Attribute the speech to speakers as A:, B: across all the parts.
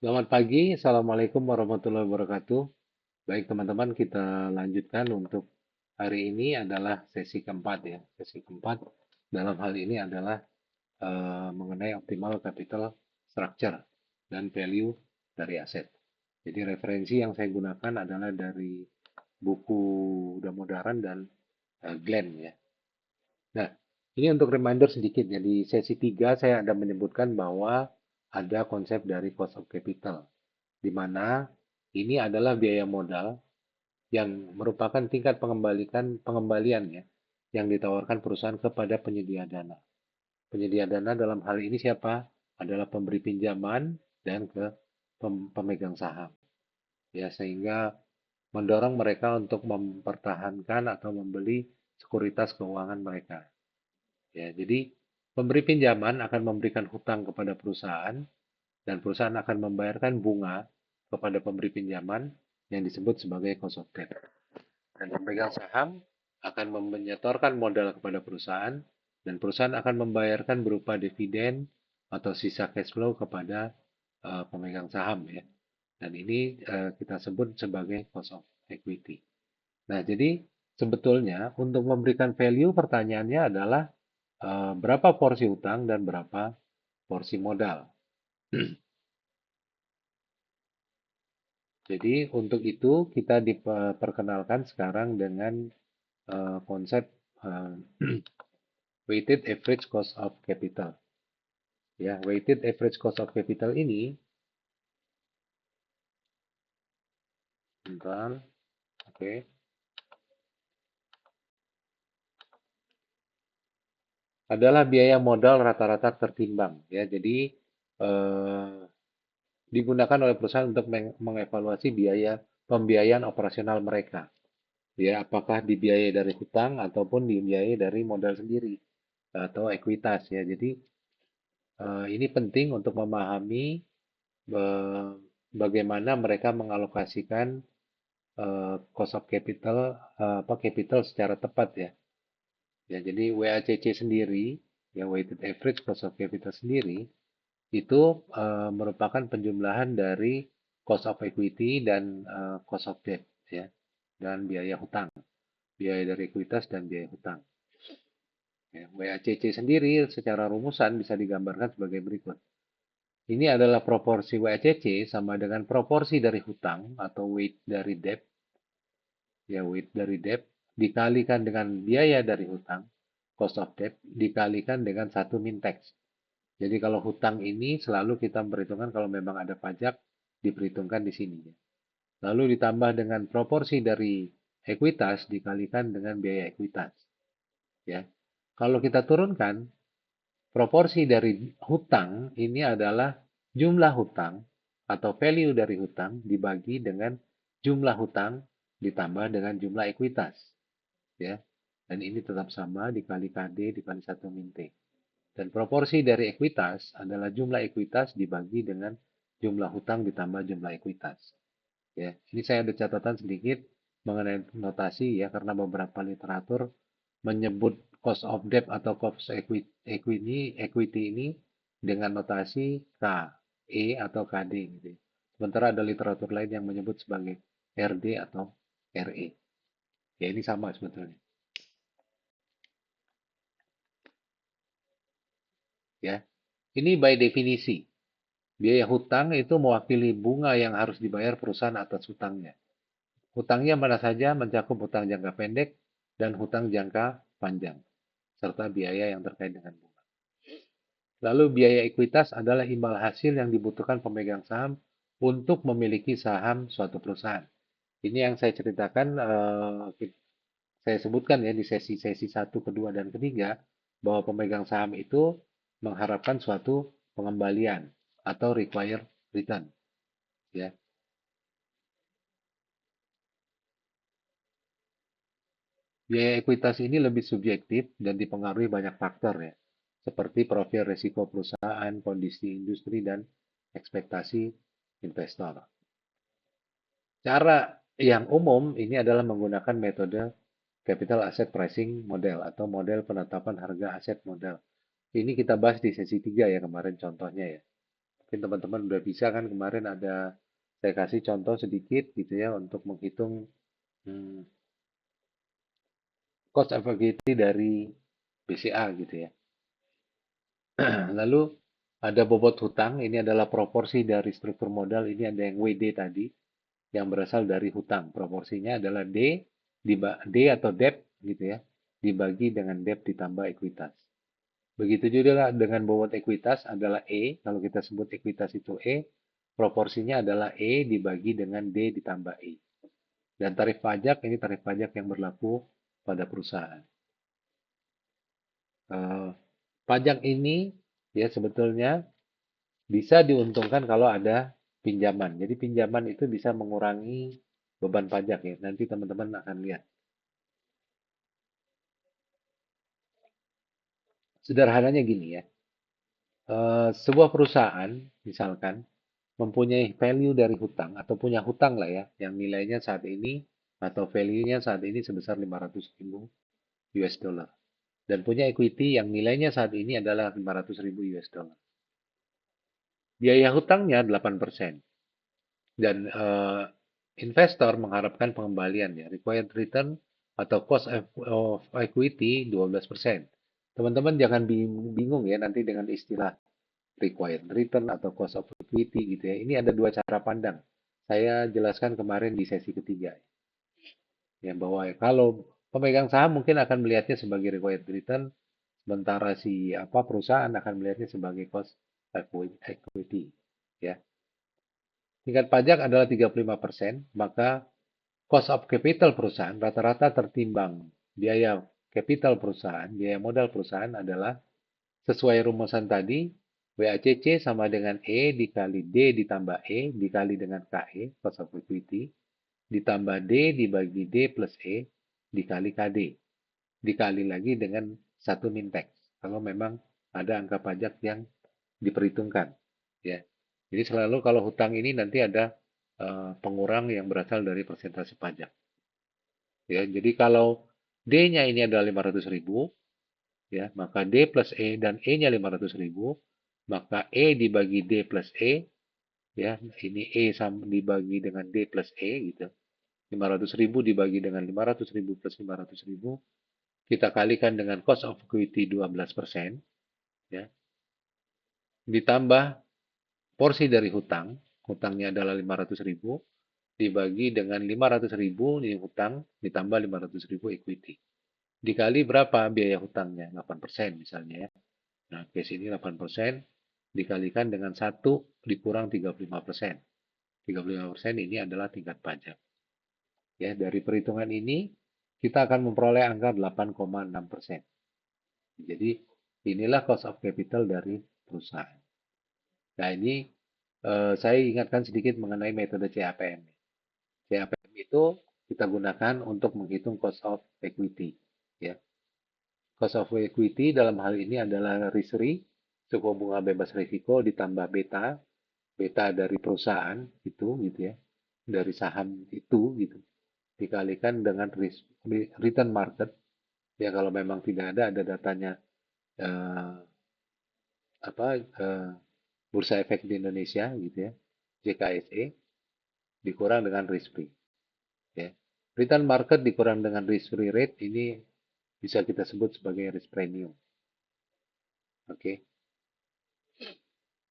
A: Selamat pagi, Assalamualaikum warahmatullahi wabarakatuh. Baik teman-teman, kita lanjutkan untuk hari ini adalah sesi keempat ya. Sesi keempat dalam hal ini adalah mengenai optimal capital structure dan value dari aset. Jadi referensi yang saya gunakan adalah dari buku Damodaran dan Glenn ya. Nah, ini untuk reminder sedikit ya. Di sesi 3 saya ada menyebutkan bahwa ada konsep dari cost of capital di mana ini adalah biaya modal yang merupakan tingkat pengembalian ya, yang ditawarkan perusahaan kepada penyedia dana. Penyedia dana dalam hal ini siapa? Adalah pemberi pinjaman dan ke pemegang saham. Ya, sehingga mendorong mereka untuk mempertahankan atau membeli sekuritas keuangan mereka. Ya, jadi pemberi pinjaman akan memberikan hutang kepada perusahaan dan perusahaan akan membayarkan bunga kepada pemberi pinjaman yang disebut sebagai cost of debt. Dan pemegang saham akan menyetorkan modal kepada perusahaan dan perusahaan akan membayarkan berupa dividen atau sisa cash flow kepada pemegang saham ya. Dan ini kita sebut sebagai cost of equity. Nah, jadi sebetulnya untuk memberikan value pertanyaannya adalah berapa porsi utang dan berapa porsi modal. Jadi untuk itu kita diperkenalkan sekarang dengan konsep uh, weighted average cost of capital. Ya, weighted average cost of capital ini, bentar, oke, adalah biaya modal rata-rata tertimbang. Ya, jadi eh, digunakan oleh perusahaan untuk mengevaluasi biaya pembiayaan operasional mereka. Ya, apakah dibiayai dari hutang ataupun dibiayai dari modal sendiri atau ekuitas ya. Jadi ini penting untuk memahami eh, bagaimana mereka mengalokasikan cost of capital apa capital secara tepat ya. Ya, jadi WACC sendiri, ya weighted average cost of capital sendiri itu merupakan penjumlahan dari cost of equity dan cost of debt ya dan biaya hutang, biaya dari ekuitas dan biaya hutang. Ya, WACC sendiri secara rumusan bisa digambarkan sebagai berikut. Ini adalah proporsi WACC sama dengan proporsi dari hutang atau weight dari debt, ya weight dari debt dikalikan dengan biaya dari hutang, cost of debt dikalikan dengan satu min tax. Jadi kalau hutang ini selalu kita memperhitungkan kalau memang ada pajak diperhitungkan di sini. Lalu ditambah dengan proporsi dari ekuitas dikalikan dengan biaya ekuitas. Ya, kalau kita turunkan proporsi dari hutang ini adalah jumlah hutang atau value dari hutang dibagi dengan jumlah hutang ditambah dengan jumlah ekuitas. Ya, dan ini tetap sama dikali KD dikali 1 min T. Dan proporsi dari ekuitas adalah jumlah ekuitas dibagi dengan jumlah hutang ditambah jumlah ekuitas. Ya, ini saya ada catatan sedikit mengenai notasi ya karena beberapa literatur menyebut cost of debt atau cost equity ini dengan notasi K, E atau KD gitu. Sementara ada literatur lain yang menyebut sebagai RD atau RE. Ya ini sama sebetulnya. Ya, ini by definisi. Biaya hutang itu mewakili bunga yang harus dibayar perusahaan atas hutangnya. Hutangnya mana saja mencakup hutang jangka pendek dan hutang jangka panjang, serta biaya yang terkait dengan bunga. Lalu biaya ekuitas adalah imbal hasil yang dibutuhkan pemegang saham untuk memiliki saham suatu perusahaan. Ini yang saya ceritakan, saya sebutkan ya di sesi-sesi 1, kedua, dan ketiga, bahwa pemegang saham itu mengharapkan suatu pengembalian atau required return. Ya. Biaya ekuitas ini lebih subjektif dan dipengaruhi banyak faktor ya, seperti profil risiko perusahaan, kondisi industri, dan ekspektasi investor. Cara yang umum ini adalah menggunakan metode capital asset pricing model atau model penetapan harga aset modal. Ini kita bahas di sesi 3 ya kemarin contohnya ya. Mungkin teman-teman udah bisa kan kemarin ada saya kasih contoh sedikit gitu ya untuk menghitung hmm, cost effectivity dari BCA gitu ya. Lalu ada bobot hutang, ini adalah proporsi dari struktur modal, ini ada yang WD tadi, yang berasal dari hutang. Proporsinya adalah D atau debt gitu ya, dibagi dengan debt ditambah ekuitas. Begitu juga dengan bobot ekuitas adalah E, kalau kita sebut ekuitas itu E, proporsinya adalah E dibagi dengan D ditambah E. Dan tarif pajak, ini tarif pajak yang berlaku pada perusahaan. Pajak ini ya sebetulnya bisa diuntungkan kalau ada pinjaman. Jadi pinjaman itu bisa mengurangi beban pajak ya. Nanti teman-teman akan lihat. Sederhananya gini ya. Sebuah perusahaan misalkan mempunyai value dari hutang atau punya hutang lah ya, yang nilainya saat ini atau value-nya saat ini sebesar 500.000 US dollar. Dan punya equity yang nilainya saat ini adalah 500.000 US dollar. Biaya hutangnya 8%. Dan investor mengharapkan pengembalian ya, required return atau cost of equity 12%. Teman-teman jangan bingung ya nanti dengan istilah required return atau cost of equity gitu ya. Ini ada dua cara pandang. Saya jelaskan kemarin di sesi ketiga. Ya, bahwa kalau pemegang saham mungkin akan melihatnya sebagai required return, sementara si apa perusahaan akan melihatnya sebagai cost equity. Ya. Tingkat pajak adalah 35%, maka cost of capital perusahaan rata-rata tertimbang biaya capital perusahaan, biaya modal perusahaan adalah sesuai rumusan tadi, WACC sama dengan E dikali D ditambah E dikali dengan KE, cost of equity, ditambah D dibagi D plus E dikali KD, dikali lagi dengan satu mintax. Kalau memang ada angka pajak yang diperhitungkan, ya. Jadi selalu kalau hutang ini nanti ada pengurang yang berasal dari persentase pajak. Ya, jadi kalau D-nya ini adalah 500.000, ya, maka D plus E dan E-nya 500.000, maka E dibagi D plus E, ya, ini E dibagi dengan D plus E gitu. 500.000 dibagi dengan 500.000 plus 500.000, kita kalikan dengan cost of equity 12%, ya, ditambah porsi dari hutang, hutangnya adalah 500.000, dibagi dengan 500.000 ini hutang, ditambah 500.000 equity. Dikali berapa biaya hutangnya? 8% misalnya ya. Nah, case ini 8% dikalikan dengan 1 dikurang 35%. 35% ini adalah tingkat pajak. Ya, dari perhitungan ini kita akan memperoleh angka 8,6%. Jadi inilah cost of capital dari perusahaan. Nah, ini saya ingatkan sedikit mengenai metode CAPM. CAPM itu kita gunakan untuk menghitung cost of equity. Ya. Cost of equity dalam hal ini adalah risk-free, suku bunga bebas risiko ditambah beta, beta dari perusahaan itu gitu ya, dari saham itu gitu, dikalikan dengan return market. Ya kalau memang tidak ada datanya eh, apa Bursa Efek di Indonesia gitu ya, JKSE dikurang dengan risk free. Ya. Return market dikurang dengan risk free rate ini bisa kita sebut sebagai risk premium. Oke.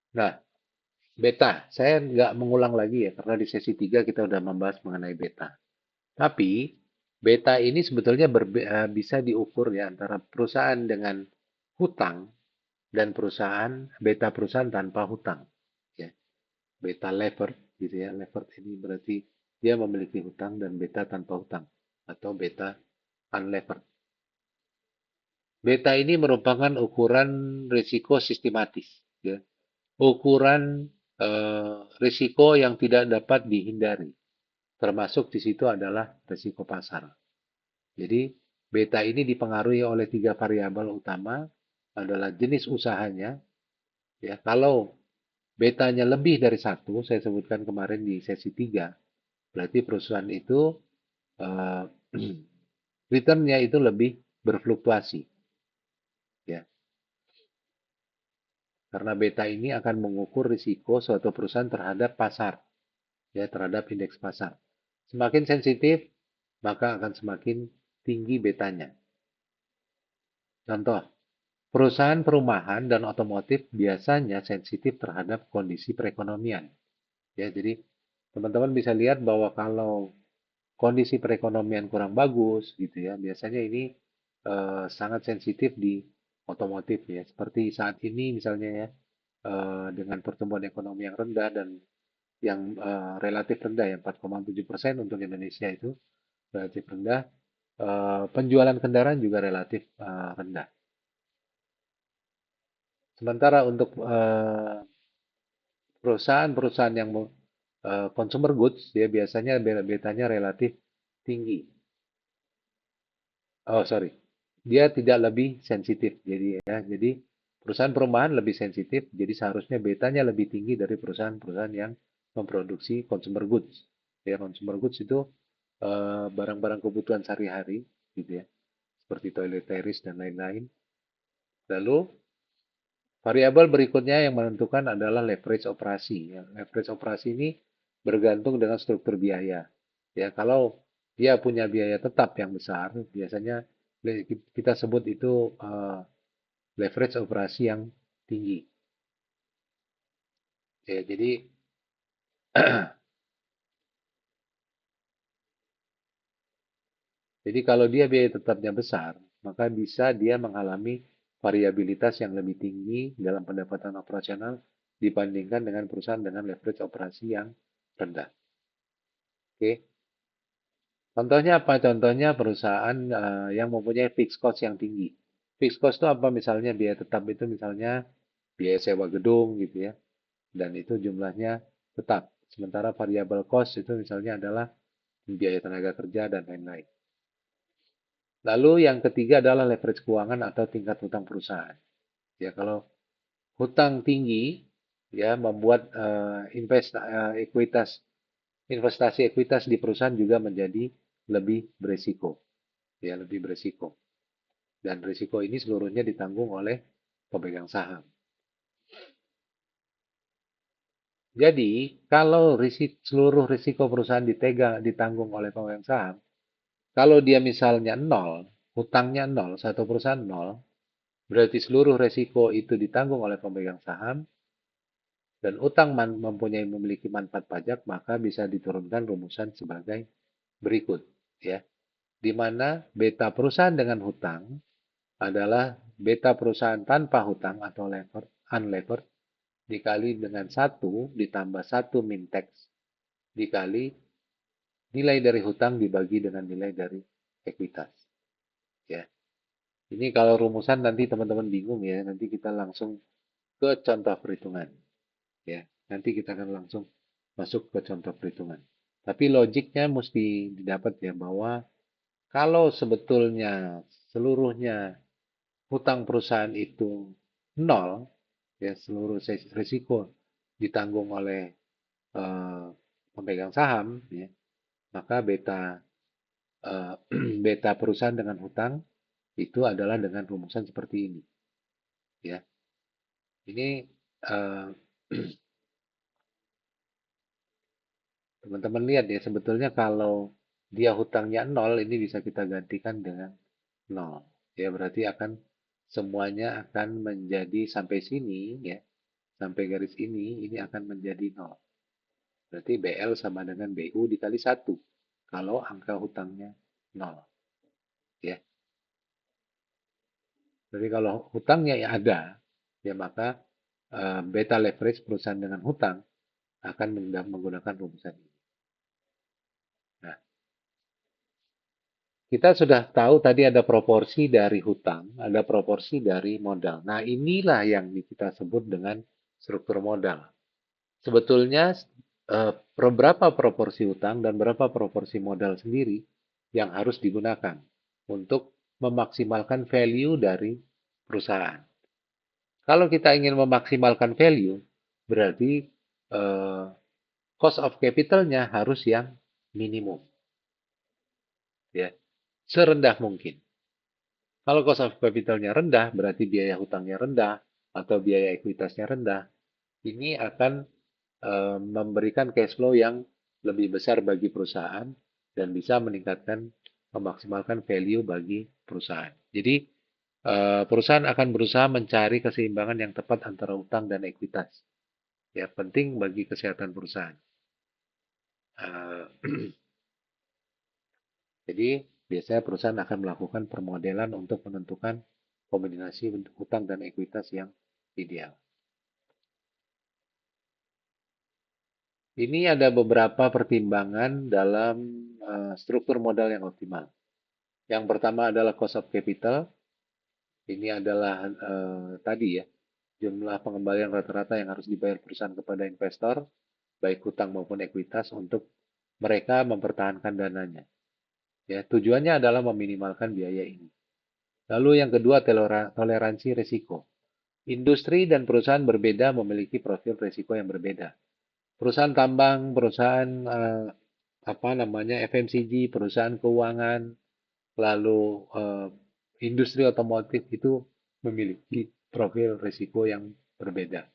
A: Nah, beta, saya nggak mengulang lagi ya, karena di sesi 3 kita udah membahas mengenai beta. Tapi, beta ini sebetulnya bisa diukur ya antara perusahaan dengan hutang dan beta perusahaan tanpa hutang. Ya. Beta levered, gitu ya. Levered ini berarti dia memiliki hutang dan beta tanpa hutang. Atau beta unlevered. Beta ini merupakan ukuran risiko sistematis. Ya. Ukuran risiko yang tidak dapat dihindari. Termasuk di situ adalah risiko pasar. Jadi beta ini dipengaruhi oleh 3 variabel utama adalah jenis usahanya. Ya, kalau betanya lebih dari 1, saya sebutkan kemarin di sesi 3, berarti perusahaan itu uh, returnnya itu lebih berfluktuasi. Ya. Karena beta ini akan mengukur risiko suatu perusahaan terhadap pasar, ya, terhadap indeks pasar. Semakin sensitif, maka akan semakin tinggi betanya. Contoh, perusahaan perumahan dan otomotif biasanya sensitif terhadap kondisi perekonomian. Ya, jadi teman-teman bisa lihat bahwa kalau kondisi perekonomian kurang bagus, gitu ya, biasanya ini sangat sensitif di otomotif ya. Seperti saat ini misalnya ya, dengan pertumbuhan ekonomi yang rendah dan yang relatif rendah ya 4,7% untuk Indonesia itu relatif rendah, penjualan kendaraan juga relatif rendah. Sementara untuk perusahaan-perusahaan yang consumer goods ya biasanya betanya relatif tinggi. Oh, sorry. Dia tidak lebih sensitif. Jadi perusahaan perumahan lebih sensitif, jadi seharusnya betanya lebih tinggi dari perusahaan-perusahaan yang memproduksi consumer goods. Ya, consumer goods itu barang-barang kebutuhan sehari-hari gitu ya, seperti toiletries dan lain-lain. Lalu variabel berikutnya yang menentukan adalah leverage operasi. Ya. Leverage operasi ini bergantung dengan struktur biaya. Ya, kalau dia punya biaya tetap yang besar, biasanya kita sebut itu leverage operasi yang tinggi. Ya, jadi kalau dia biaya tetapnya besar, maka bisa dia mengalami variabilitas yang lebih tinggi dalam pendapatan operasional dibandingkan dengan perusahaan dengan leverage operasi yang rendah. Oke. Contohnya apa? Contohnya perusahaan yang mempunyai fixed cost yang tinggi. Fixed cost itu apa? Misalnya biaya tetap itu misalnya biaya sewa gedung gitu ya. Dan itu jumlahnya tetap. Sementara variable cost itu misalnya adalah biaya tenaga kerja dan lain-lain. Lalu yang ketiga adalah leverage keuangan atau tingkat hutang perusahaan. Ya, kalau hutang tinggi ya membuat investasi ekuitas di perusahaan juga menjadi lebih beresiko. Ya, lebih beresiko. Dan risiko ini seluruhnya ditanggung oleh pemegang saham. Jadi, kalau seluruh risiko perusahaan ditanggung oleh pemegang saham, kalau dia misalnya nol, hutangnya nol, satu perusahaan nol, berarti seluruh risiko itu ditanggung oleh pemegang saham, dan utang memiliki manfaat pajak, maka bisa diturunkan rumusan sebagai berikut. Ya, di mana beta perusahaan dengan hutang adalah beta perusahaan tanpa hutang atau unlevered dikali dengan 1 ditambah 1 min tax dikali nilai dari hutang dibagi dengan nilai dari ekuitas. Ya. Ini kalau rumusan nanti teman-teman bingung ya, nanti kita langsung ke contoh perhitungan. Ya. Nanti kita akan langsung masuk ke contoh perhitungan. Tapi logiknya mesti didapat ya bahwa kalau sebetulnya seluruhnya hutang perusahaan itu nol, ya seluruh risiko ditanggung oleh eh, pemegang saham, ya, maka beta perusahaan dengan hutang itu adalah dengan rumusan seperti ini. Ya, ini eh, teman-teman lihat ya sebetulnya kalau dia hutangnya nol ini bisa kita gantikan dengan nol. Ya berarti akan semuanya akan menjadi sampai sini ya, sampai garis ini akan menjadi nol. Berarti BL sama dengan BU dikali 1 kalau angka hutangnya nol. Ya. Jadi kalau hutangnya ya ada, ya maka beta leverage perusahaan dengan hutang akan menggunakan rumusan ini. Nah, kita sudah tahu tadi ada proporsi dari hutang, ada proporsi dari modal. Nah, inilah yang kita sebut dengan struktur modal. Sebetulnya berapa proporsi hutang dan berapa proporsi modal sendiri yang harus digunakan untuk memaksimalkan value dari perusahaan. Kalau kita ingin memaksimalkan value, berarti eh, cost of capital-nya harus yang minimum, ya, serendah mungkin. Kalau cost of capital-nya rendah, berarti biaya hutangnya rendah, atau biaya ekuitasnya rendah, ini akan memberikan cash flow yang lebih besar bagi perusahaan dan bisa meningkatkan, memaksimalkan value bagi perusahaan. Jadi perusahaan akan berusaha mencari keseimbangan yang tepat antara utang dan ekuitas. Ya, penting bagi kesehatan perusahaan. Eh, Jadi biasanya perusahaan akan melakukan permodelan untuk menentukan kombinasi utang dan ekuitas yang ideal. Ini ada beberapa pertimbangan dalam struktur modal yang optimal. Yang pertama adalah cost of capital. Ini adalah tadi ya, jumlah pengembalian rata-rata yang harus dibayar perusahaan kepada investor, baik hutang maupun ekuitas, untuk mereka mempertahankan dananya. Ya, tujuannya adalah meminimalkan biaya ini. Lalu yang kedua, toleransi risiko. Industri dan perusahaan berbeda memiliki profil risiko yang berbeda. Perusahaan tambang, perusahaan apa namanya FMCG, perusahaan keuangan, lalu industri otomotif itu memiliki profil risiko yang berbeda.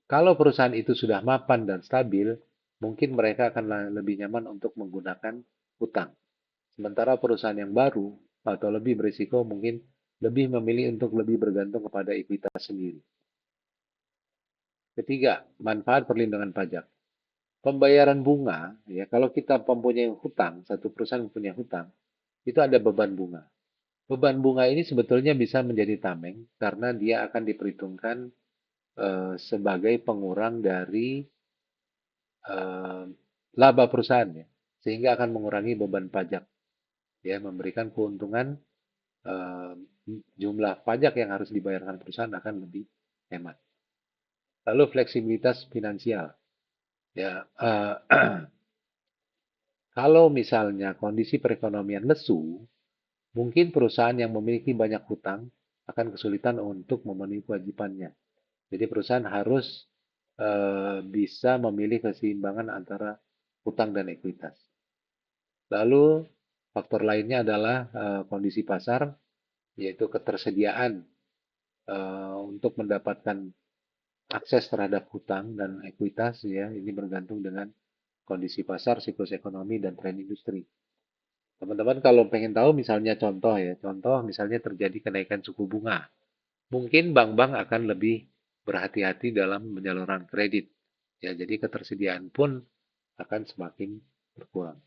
A: Kalau perusahaan itu sudah mapan dan stabil, mungkin mereka akan lebih nyaman untuk menggunakan hutang. Sementara perusahaan yang baru atau lebih berisiko mungkin lebih memilih untuk lebih bergantung kepada ekuitas sendiri. Ketiga, manfaat perlindungan pajak. Pembayaran bunga, ya kalau kita mempunyai hutang, satu perusahaan mempunyai hutang, itu ada beban bunga. Beban bunga ini sebetulnya bisa menjadi tameng karena dia akan diperhitungkan sebagai pengurang dari eh, laba perusahaannya, sehingga akan mengurangi beban pajak, ya memberikan keuntungan eh, jumlah pajak yang harus dibayarkan perusahaan akan lebih hemat. Lalu fleksibilitas finansial, ya kalau misalnya kondisi perekonomian lesu, mungkin perusahaan yang memiliki banyak hutang akan kesulitan untuk memenuhi kewajibannya. Jadi perusahaan harus bisa memilih keseimbangan antara hutang dan ekuitas. Lalu faktor lainnya adalah kondisi pasar, yaitu ketersediaan untuk mendapatkan akses terhadap hutang dan ekuitas, ya ini bergantung dengan kondisi pasar, siklus ekonomi, dan tren industri. Teman-teman kalau pengen tahu misalnya contoh ya, contoh misalnya terjadi kenaikan suku bunga, mungkin bank-bank akan lebih berhati-hati dalam penyaluran kredit. Ya, jadi ketersediaan pun akan semakin berkurang.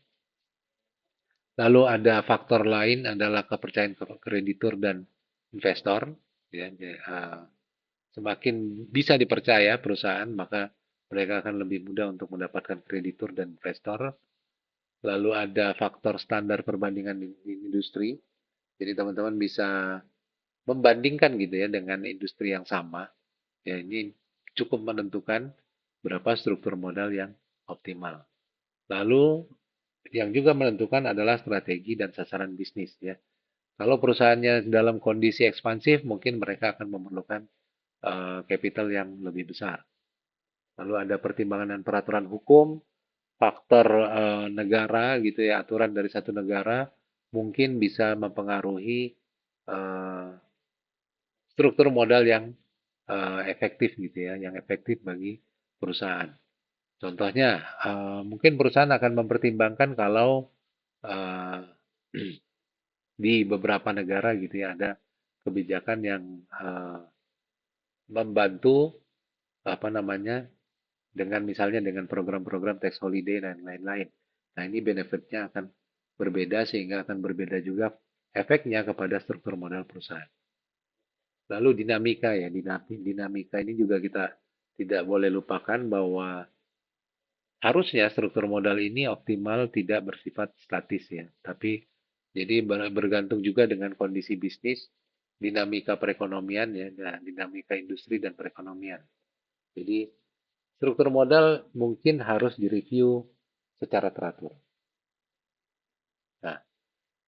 A: Lalu ada faktor lain adalah kepercayaan kreditur dan investor. Ya, semakin bisa dipercaya perusahaan, maka mereka akan lebih mudah untuk mendapatkan kreditur dan investor. Lalu ada faktor standar perbandingan di industri. Jadi teman-teman bisa membandingkan gitu ya dengan industri yang sama. Ya, ini cukup menentukan berapa struktur modal yang optimal. Lalu yang juga menentukan adalah strategi dan sasaran bisnis ya. Kalau perusahaannya dalam kondisi ekspansif, mungkin mereka akan memerlukan capital yang lebih besar. Lalu ada pertimbangan dan peraturan hukum, faktor negara gitu ya, aturan dari satu negara mungkin bisa mempengaruhi uh, struktur modal yang efektif gitu ya, yang efektif bagi perusahaan. Contohnya, mungkin perusahaan akan mempertimbangkan kalau uh, di beberapa negara gitu ya ada kebijakan yang membantu apa namanya dengan misalnya dengan program-program tax holiday dan lain-lain. Nah ini benefitnya akan berbeda sehingga akan berbeda juga efeknya kepada struktur modal perusahaan. Lalu dinamika ya, dinamika ini juga kita tidak boleh lupakan bahwa harusnya struktur modal ini optimal tidak bersifat statis ya, tapi jadi bergantung juga dengan kondisi bisnis, dinamika perekonomian ya, dinamika industri dan perekonomian. Jadi struktur modal mungkin harus direview secara teratur. Nah,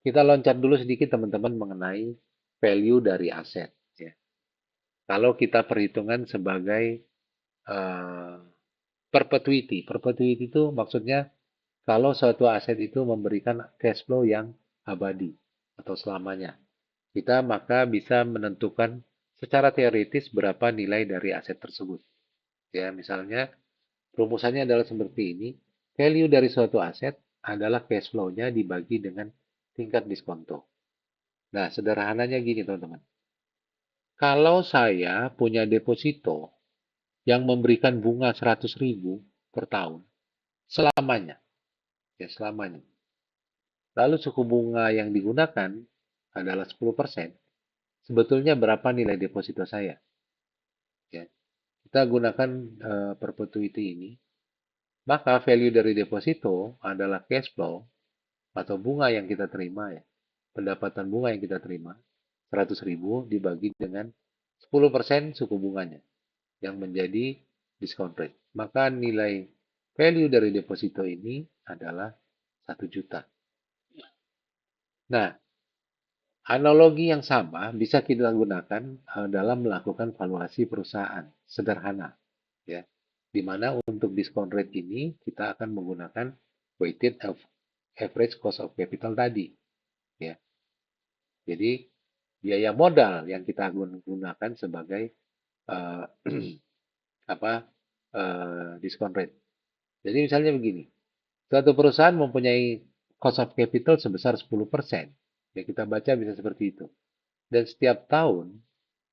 A: kita loncat dulu sedikit teman-teman mengenai value dari aset. Ya. Kalau kita perhitungan sebagai uh, perpetuity, perpetuity itu maksudnya kalau suatu aset itu memberikan cash flow yang abadi atau selamanya, kita maka bisa menentukan secara teoritis berapa nilai dari aset tersebut. Ya, misalnya rumusannya adalah seperti ini. Value dari suatu aset adalah cash flow-nya dibagi dengan tingkat diskonto. Nah, sederhananya gini, teman-teman. Kalau saya punya deposito yang memberikan bunga 100.000 per tahun selamanya, ya selamanya. Lalu suku bunga yang digunakan adalah 10%. Sebetulnya berapa nilai deposito saya? Ya, kita gunakan perpetuity ini, maka value dari deposito adalah cash flow atau bunga yang kita terima ya. Pendapatan bunga yang kita terima 100.000 dibagi dengan 10% suku bunganya yang menjadi discount rate. Maka nilai value dari deposito ini adalah 1 juta. Nah, analogi yang sama bisa kita gunakan dalam melakukan valuasi perusahaan sederhana, ya. Di mana untuk discount rate ini kita akan menggunakan weighted average cost of capital tadi, ya. Jadi biaya modal yang kita gunakan sebagai uh, apa discount rate. Jadi misalnya begini, suatu perusahaan mempunyai cost of capital sebesar 10%. Ya kita baca bisa seperti itu. Dan setiap tahun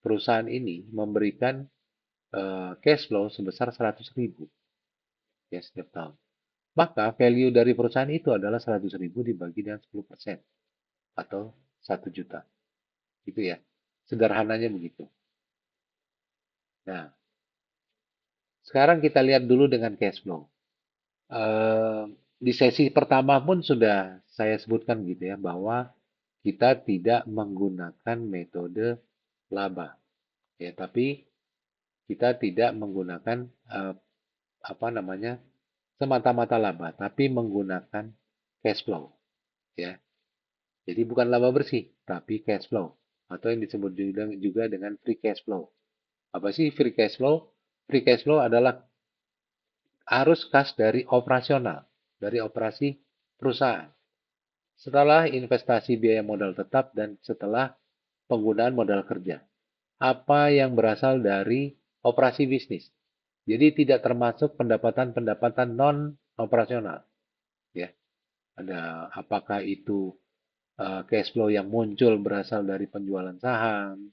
A: perusahaan ini memberikan cash flow sebesar 100.000 ya setiap tahun. Maka value dari perusahaan itu adalah 100.000 dibagi dengan 10% atau 1 juta. Gitu ya. Sederhananya begitu. Nah, sekarang kita lihat dulu dengan cash flow. Di sesi pertama pun sudah saya sebutkan gitu ya bahwa kita tidak menggunakan metode laba ya, tapi kita tidak menggunakan apa namanya semata-mata laba, tapi menggunakan cash flow ya. Jadi bukan laba bersih, tapi cash flow atau yang disebut juga dengan free cash flow. Apa sih free cash flow? Free cash flow adalah arus kas dari operasional, dari operasi perusahaan. Setelah investasi biaya modal tetap dan setelah penggunaan modal kerja. Apa yang berasal dari operasi bisnis. Jadi tidak termasuk pendapatan-pendapatan non operasional. Ya, ada apakah itu cash flow yang muncul berasal dari penjualan saham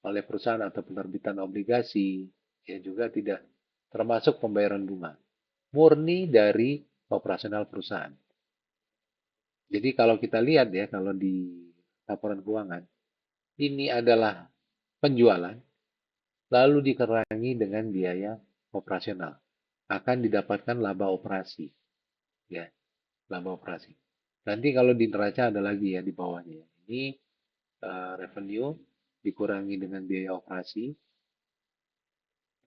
A: oleh perusahaan atau penerbitan obligasi, ya juga tidak termasuk pembayaran bunga. Murni dari operasional perusahaan. Jadi kalau kita lihat ya, kalau di laporan keuangan, ini adalah penjualan, lalu dikurangi dengan biaya operasional. Akan didapatkan laba operasi. Ya, laba operasi. Nanti kalau di neraca ada lagi ya di bawahnya. Ini revenue dikurangi dengan biaya operasi,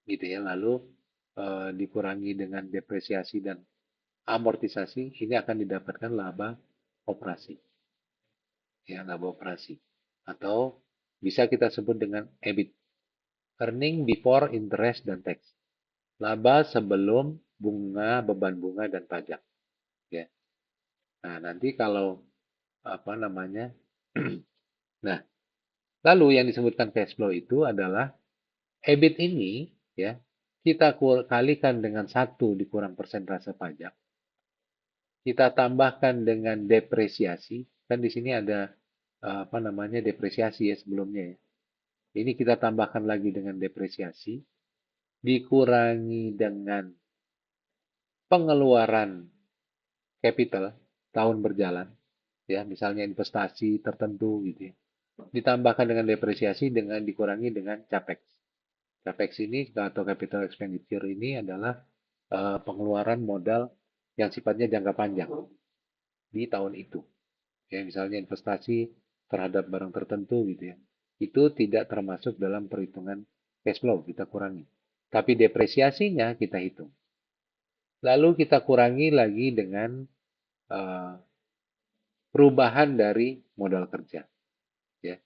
A: gitu ya. Lalu dikurangi dengan depresiasi dan amortisasi, ini akan didapatkan laba operasi. Ya, laba operasi. Atau bisa kita sebut dengan EBIT, earning before interest dan tax. Laba sebelum bunga, beban bunga dan pajak. Ya. Nah, nanti kalau apa namanya? Nah, lalu yang disebutkan cash flow itu adalah EBIT ini ya, kita kalikan dengan 1 dikurang persentase pajak. Kita tambahkan dengan depresiasi. Kan di sini ada apa namanya depresiasi ya sebelumnya ya. Ini kita tambahkan lagi dengan depresiasi, dikurangi dengan pengeluaran capital tahun berjalan, ya misalnya investasi tertentu gitu ya. Ditambahkan dengan depresiasi dengan dikurangi dengan capex. Capex ini atau capital expenditure ini adalah pengeluaran modal yang sifatnya jangka panjang di tahun itu. Ya misalnya investasi terhadap barang tertentu gitu ya. Itu tidak termasuk dalam perhitungan cash flow, kita kurangi. Tapi depresiasinya kita hitung. Lalu kita kurangi lagi dengan uh, perubahan dari modal kerja. Ya.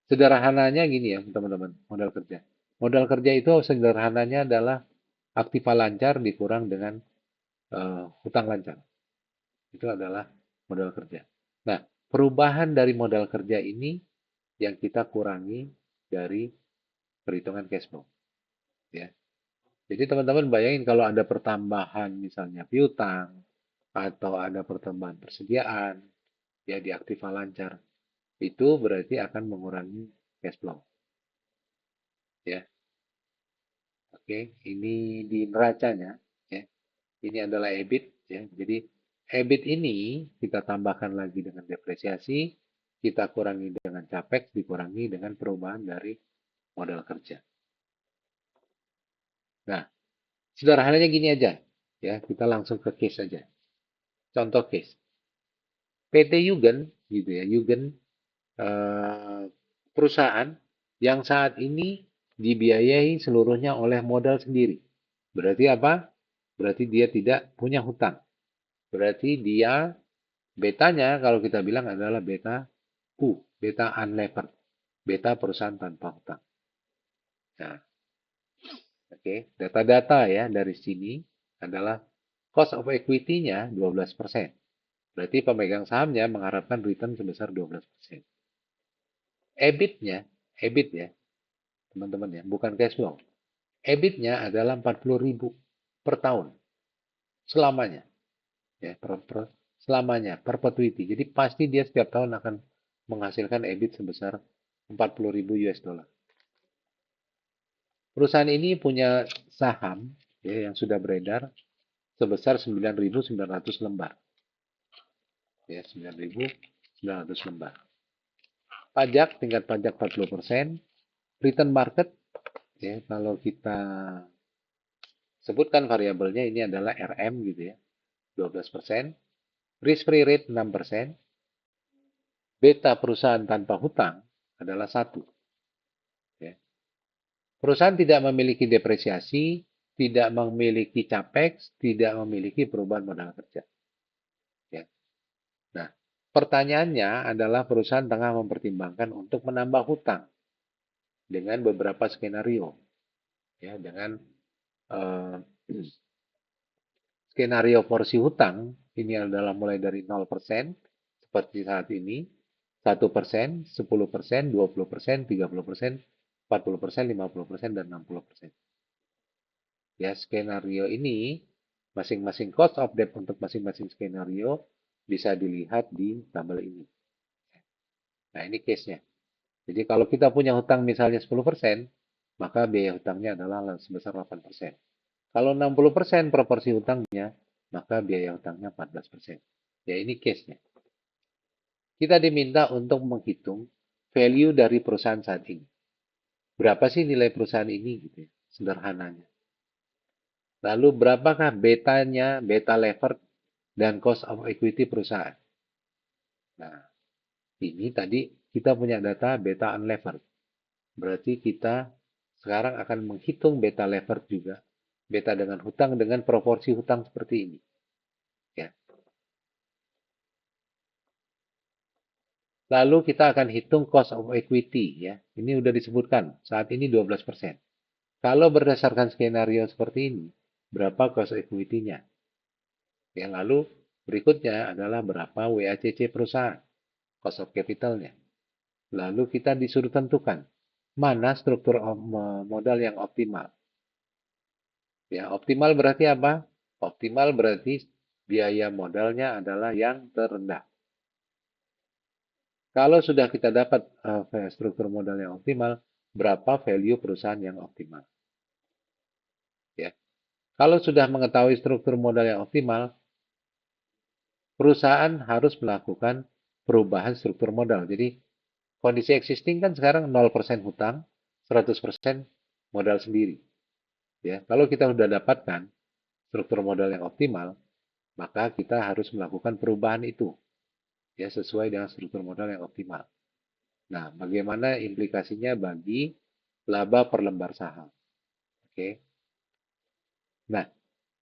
A: Sederhananya gini ya teman-teman, modal kerja. Modal kerja itu sederhananya adalah aktiva lancar dikurang dengan hutang lancar. Itu adalah modal kerja. Nah, perubahan dari modal kerja ini yang kita kurangi dari perhitungan cash flow. Ya. Jadi teman-teman bayangin kalau ada pertambahan misalnya piutang atau ada pertambahan persediaan ya di aktiva lancar, itu berarti akan mengurangi cash flow. Ya. Oke, ini di neracanya ya. Ini adalah EBIT ya. Jadi EBIT ini kita tambahkan lagi dengan depresiasi, kita kurangi dengan capex, dikurangi dengan perubahan dari modal kerja. Nah, sederhananya gini aja ya, kita langsung ke case aja. Contoh case. PT Yugen gitu ya, Yugen perusahaan yang saat ini dibiayai seluruhnya oleh modal sendiri. Berarti apa? Berarti dia tidak punya hutang. Berarti dia betanya kalau kita bilang adalah beta U, beta unlevered, beta perusahaan tanpa hutang. Nah, oke, data-data ya dari sini adalah cost of equity-nya 12%. Berarti pemegang sahamnya mengharapkan return sebesar 12%. EBIT-nya, EBIT ya, teman-teman ya, bukan cash flow. EBIT-nya adalah 40.000 per tahun selamanya. Ya, selamanya, perpetuity. Jadi pasti dia setiap tahun akan menghasilkan EBIT sebesar 40.000 US dollar. Perusahaan ini punya saham ya, yang sudah beredar sebesar 9.900 lembar. Ya, 9.900 lembar. Pajak, tingkat pajak 40%. Return market, ya, kalau kita sebutkan variabelnya ini adalah RM gitu ya, 12%. Risk free rate 6%. Beta perusahaan tanpa hutang adalah 1. Ya. Perusahaan tidak memiliki depresiasi, tidak memiliki capex, tidak memiliki perubahan modal kerja. Ya. Nah, pertanyaannya adalah perusahaan tengah mempertimbangkan untuk menambah hutang dengan beberapa skenario. Ya, dengan uh, skenario porsi hutang ini adalah mulai dari 0% seperti saat ini, 1%, 10%, 20%, 30%, 40%, 50%, dan 60%. Ya, skenario ini masing-masing cost of debt untuk masing-masing skenario bisa dilihat di tabel ini. Nah, ini case-nya. Jadi kalau kita punya hutang misalnya 10%, maka biaya hutangnya adalah sebesar 8%. Kalau 60% proporsi hutangnya, maka biaya hutangnya 14%. Ya, ini case-nya. Kita diminta untuk menghitung value dari perusahaan saat ini. Berapa sih nilai perusahaan ini gitu ya, sederhananya. Lalu berapakah betanya, beta levered dan cost of equity perusahaan. Nah, ini tadi kita punya data beta unlevered. Berarti kita sekarang akan menghitung beta levered juga. Beta dengan hutang dengan proporsi hutang seperti ini. Ya. Lalu kita akan hitung cost of equity ya. Ini sudah disebutkan. Saat ini 12%. Kalau berdasarkan skenario seperti ini, berapa cost equity-nya? Ya, lalu berikutnya adalah berapa WACC perusahaan, cost of capital-nya. Lalu kita disuruh tentukan mana struktur modal yang optimal. Ya, optimal berarti apa? Optimal berarti biaya modalnya adalah yang terendah. Kalau sudah kita dapat struktur modal yang optimal, berapa value perusahaan yang optimal? Ya. Kalau sudah mengetahui struktur modal yang optimal, perusahaan harus melakukan perubahan struktur modal. Jadi kondisi existing kan sekarang 0% hutang, 100% modal sendiri. Ya, kalau kita sudah dapatkan struktur modal yang optimal, maka kita harus melakukan perubahan itu ya sesuai dengan struktur modal yang optimal. Nah, bagaimana implikasinya bagi laba per lembar saham? Oke. Nah,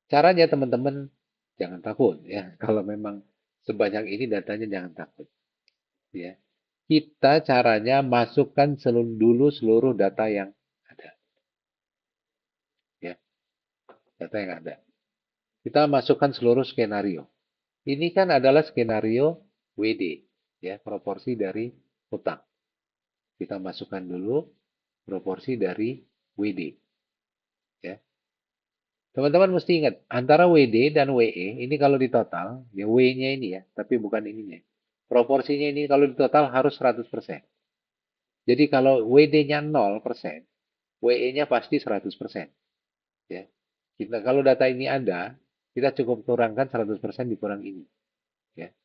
A: caranya teman-teman jangan takut ya. Kalau memang sebanyak ini datanya jangan takut. Ya. Kita caranya masukkan dulu seluruh data yang ada. Ya, data yang ada. Kita masukkan seluruh skenario. Ini kan adalah skenario WD, ya, proporsi dari hutang. Kita masukkan dulu, proporsi dari WD. Ya. Teman-teman mesti ingat, antara WD dan WE, ini kalau di total, ya W-nya ini ya, tapi bukan ininya. Proporsinya ini kalau di total harus 100%. Jadi kalau WD-nya 0%, WE-nya pasti 100%. Ya. Kita, kalau data ini ada, kita cukup kurangkan 100% dikurang ini. Ya.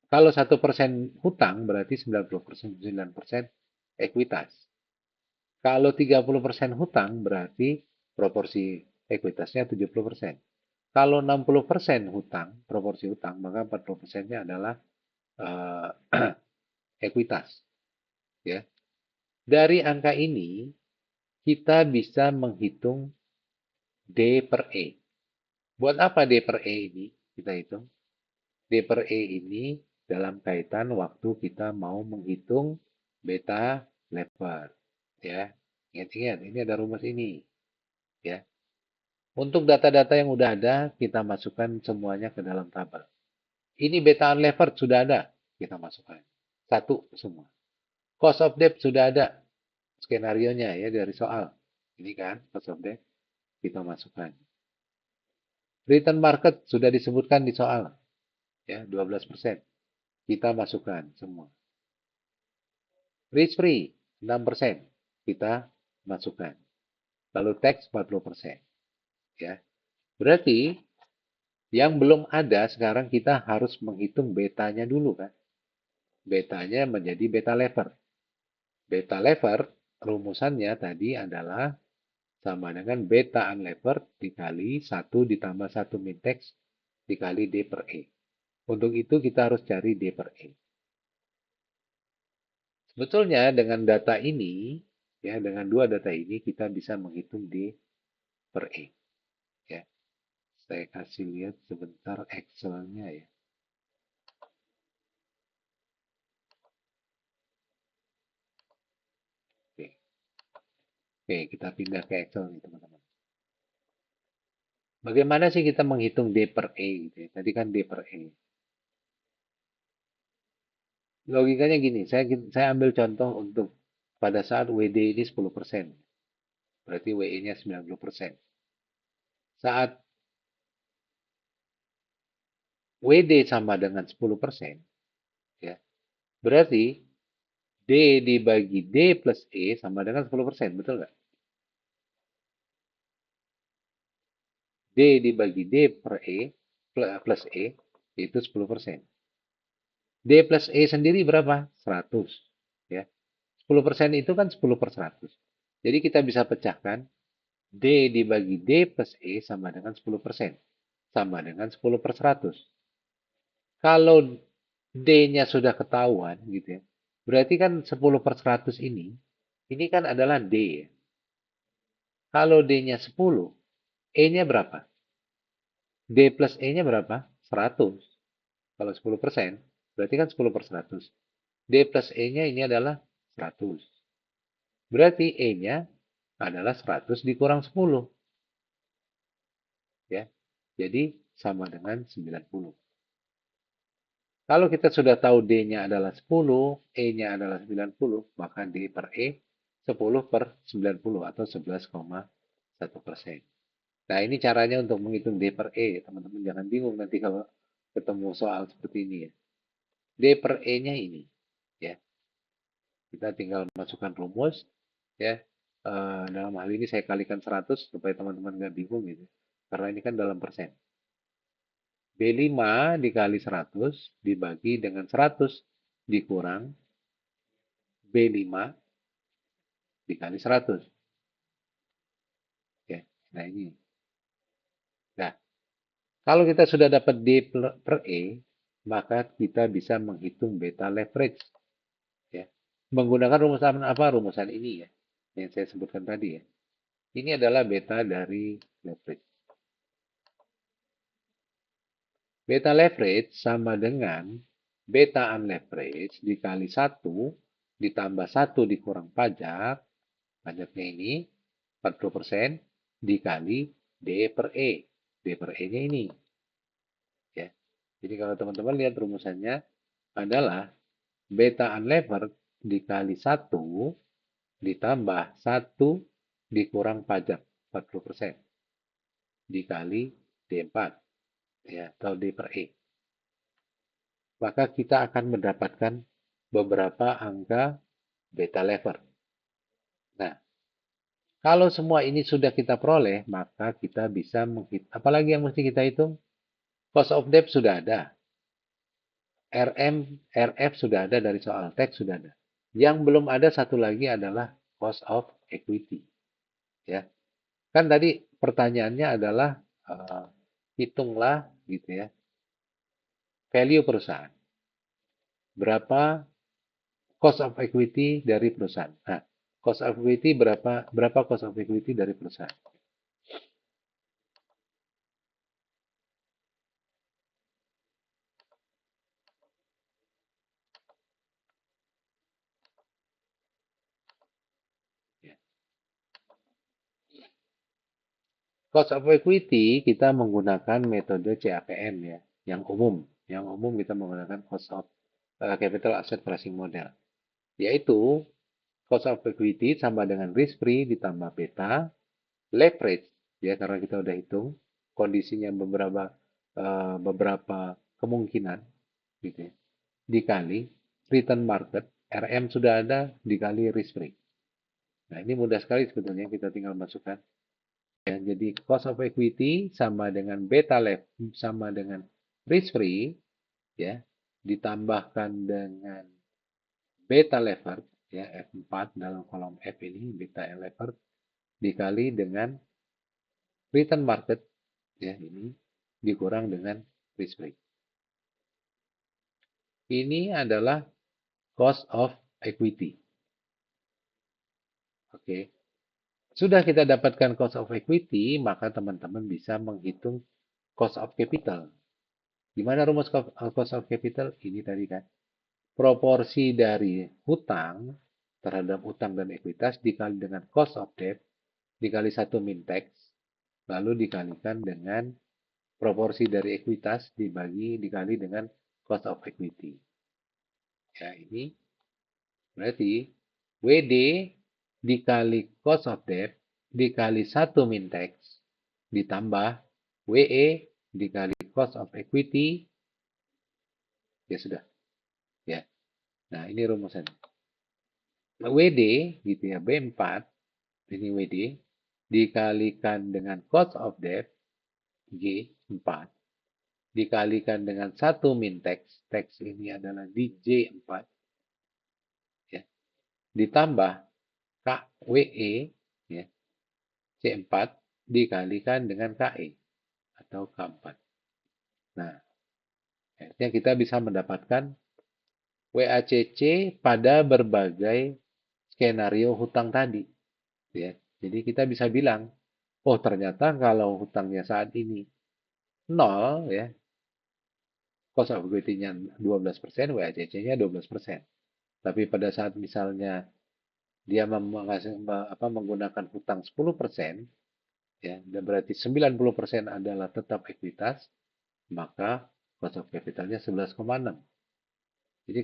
A: Kalau 1% hutang berarti 99% ekuitas. Kalau 30% hutang berarti proporsi ekuitasnya 70%. Kalau 60% hutang, proporsi hutang, maka 40%-nya adalah uh, ekuitas. Ya. Dari angka ini, kita bisa menghitung D per E. Buat apa D per E ini? Kita hitung. D per E ini dalam kaitan waktu kita mau menghitung beta lever. Ya, ingat-ingat, ini ada rumus ini. Ya, untuk data-data yang udah ada, kita masukkan semuanya ke dalam tabel. Ini beta unlevered sudah ada, kita masukkan. Satu semua. Cost of debt sudah ada, skenario-nya ya dari soal. Ini kan cost of debt, kita masukkan. Return market sudah disebutkan di soal, ya 12%. Kita masukkan semua. Risk free 6%, kita masukkan. Lalu tax 40%. Ya. Berarti yang belum ada sekarang kita harus menghitung betanya dulu kan. Betanya menjadi beta lever. Beta lever rumusannya tadi adalah sama dengan beta unlevered dikali 1 ditambah 1 min tax dikali D per E. Untuk itu kita harus cari D per E. Sebetulnya dengan data ini, ya dengan dua data ini kita bisa menghitung D per E. Ya, saya kasih lihat sebentar Excel-nya ya. Oke. Oke, kita pindah ke Excel nih teman-teman. Bagaimana sih kita menghitung D per E? Gitu ya? Tadi kan D per E. Logikanya gini, saya ambil contoh untuk pada saat WD ini 10%. Berarti WE-nya 90%. Saat WD sama dengan 10%, ya, berarti D dibagi D plus E sama dengan 10%, betul nggak? D dibagi D per E plus E itu 10%. D plus E sendiri berapa? 100. Ya. 10% itu kan 10 per 100. Jadi kita bisa pecahkan D dibagi D plus E sama dengan 10%. Sama dengan 10 per 100. Kalau D-nya sudah ketahuan gitu ya. Berarti kan 10 per 100 ini kan adalah D ya. Kalau D-nya 10, E-nya berapa? D plus E-nya berapa? 100. Kalau 10%, berarti kan 10 per 100. D plus E-nya ini adalah 100. Berarti E-nya adalah 100 dikurang 10. Ya. Jadi sama dengan 90. Kalau kita sudah tahu D-nya adalah 10, E-nya adalah 90, maka D per E 10 per 90 atau 11,1%. Nah, ini caranya untuk menghitung D per E. Teman-teman jangan bingung nanti kalau ketemu soal seperti ini ya. D per E-nya ini. Ya. Kita tinggal masukkan rumus. Ya. Dalam hal ini saya kalikan 100 supaya teman-teman nggak bingung gitu. Karena ini kan dalam persen. B5 dikali 100 dibagi dengan 100 dikurang B5 dikali 100. Ya, nah ini. Nah, kalau kita sudah dapat D per E, maka kita bisa menghitung beta leverage. Ya. Menggunakan rumusan apa? Rumusan ini ya, yang saya sebutkan tadi ya. Ini adalah beta dari leverage. Beta leverage sama dengan beta unleverage dikali 1 ditambah 1 dikurang pajak, pajaknya ini 40% dikali D per E. D per E-nya ini. Ya. Jadi kalau teman-teman lihat rumusannya adalah beta unlevered dikali 1 ditambah 1 dikurang pajak 40% dikali D4 ya, atau D per E. Maka kita akan mendapatkan beberapa angka beta lever. Nah, kalau semua ini sudah kita peroleh, maka kita bisa menghitung. Apalagi yang mesti kita hitung? Cost of debt sudah ada. RM, RF sudah ada dari soal teks sudah ada. Yang belum ada satu lagi adalah cost of equity. Ya, kan tadi pertanyaannya adalah hitunglah gitu ya value perusahaan. Berapa cost of equity dari perusahaan? Nah, cost of equity berapa cost of equity dari perusahaan? Ya. Cost of equity kita menggunakan metode CAPM ya, yang umum. Yang umum kita menggunakan cost of capital asset pricing model. Yaitu cost of equity sama dengan risk free ditambah beta, leverage ya karena kita udah hitung kondisinya beberapa kemungkinan gitu ya. Dikali return market, RM sudah ada dikali risk free. Nah, ini mudah sekali sebetulnya kita tinggal masukkan. Ya, jadi cost of equity sama dengan beta lev sama dengan risk free ya ditambahkan dengan beta lever ya F4 dalam kolom F ini beta lever dikali dengan return market ya ini dikurang dengan risk free. Ini adalah cost of equity. Oke. Sudah kita dapatkan cost of equity, maka teman-teman bisa menghitung cost of capital. Gimana rumus cost of capital? Ini tadi kan. Proporsi dari hutang terhadap hutang dan ekuitas dikali dengan cost of debt dikali 1 min tax, lalu dikalikan dengan proporsi dari ekuitas dikali dengan cost of equity. Ya, ini berarti WD dikali cost of debt dikali 1 min tax ditambah WE dikali cost of equity ya sudah ya. Nah, ini rumusan. WD gitu ya B4 ini WD dikalikan dengan cost of debt G4 dikalikan dengan 1 min tax, tax ini adalah di J4 ya. Ditambah KWE ya. C4 dikalikan dengan KE atau K4. Nah, akhirnya kita bisa mendapatkan WACC pada berbagai skenario hutang tadi. Ya. Jadi kita bisa bilang, oh ternyata kalau hutangnya saat ini 0, ya, cost of equity-nya 12%, WACC-nya 12%. Tapi pada saat misalnya dia menggunakan hutang 10%, ya, dan berarti 90% adalah tetap ekuitas, maka cost of capital-nya 11,6. Jadi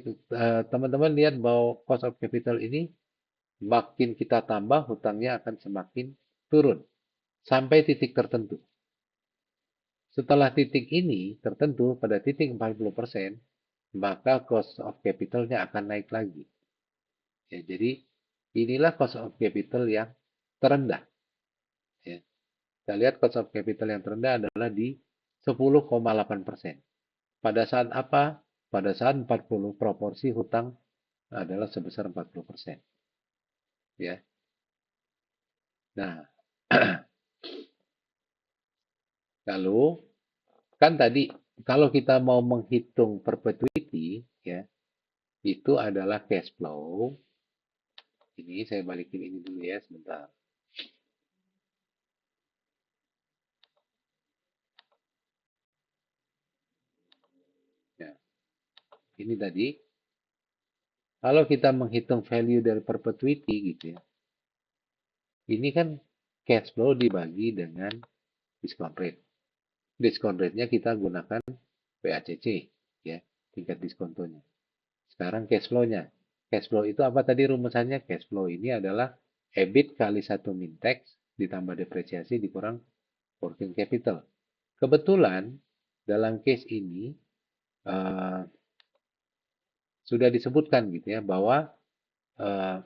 A: teman-teman lihat bahwa cost of capital ini makin kita tambah hutangnya akan semakin turun sampai titik tertentu. Setelah titik ini tertentu pada titik 40%, maka cost of capital-nya akan naik lagi. Ya, jadi inilah cost of capital yang terendah. Ya. Kita lihat cost of capital yang terendah adalah di 10,8%. Pada saat apa? Pada saat 40 proporsi hutang adalah sebesar 40%. Ya. Nah, lalu kan tadi kalau kita mau menghitung perpetuity ya, itu adalah cash flow. Ini saya balikin ini dulu ya sebentar. Ya. Ini tadi kalau kita menghitung value dari perpetuity gitu ya. Ini kan cash flow dibagi dengan discount rate. Discount rate-nya kita gunakan PACC ya, tingkat diskontonya. Sekarang cash flow-nya. Cash flow itu apa tadi rumusannya? Cash flow ini adalah EBIT kali 1 min tax ditambah depresiasi dikurang working capital. Kebetulan dalam case ini uh, sudah disebutkan gitu ya bahwa uh,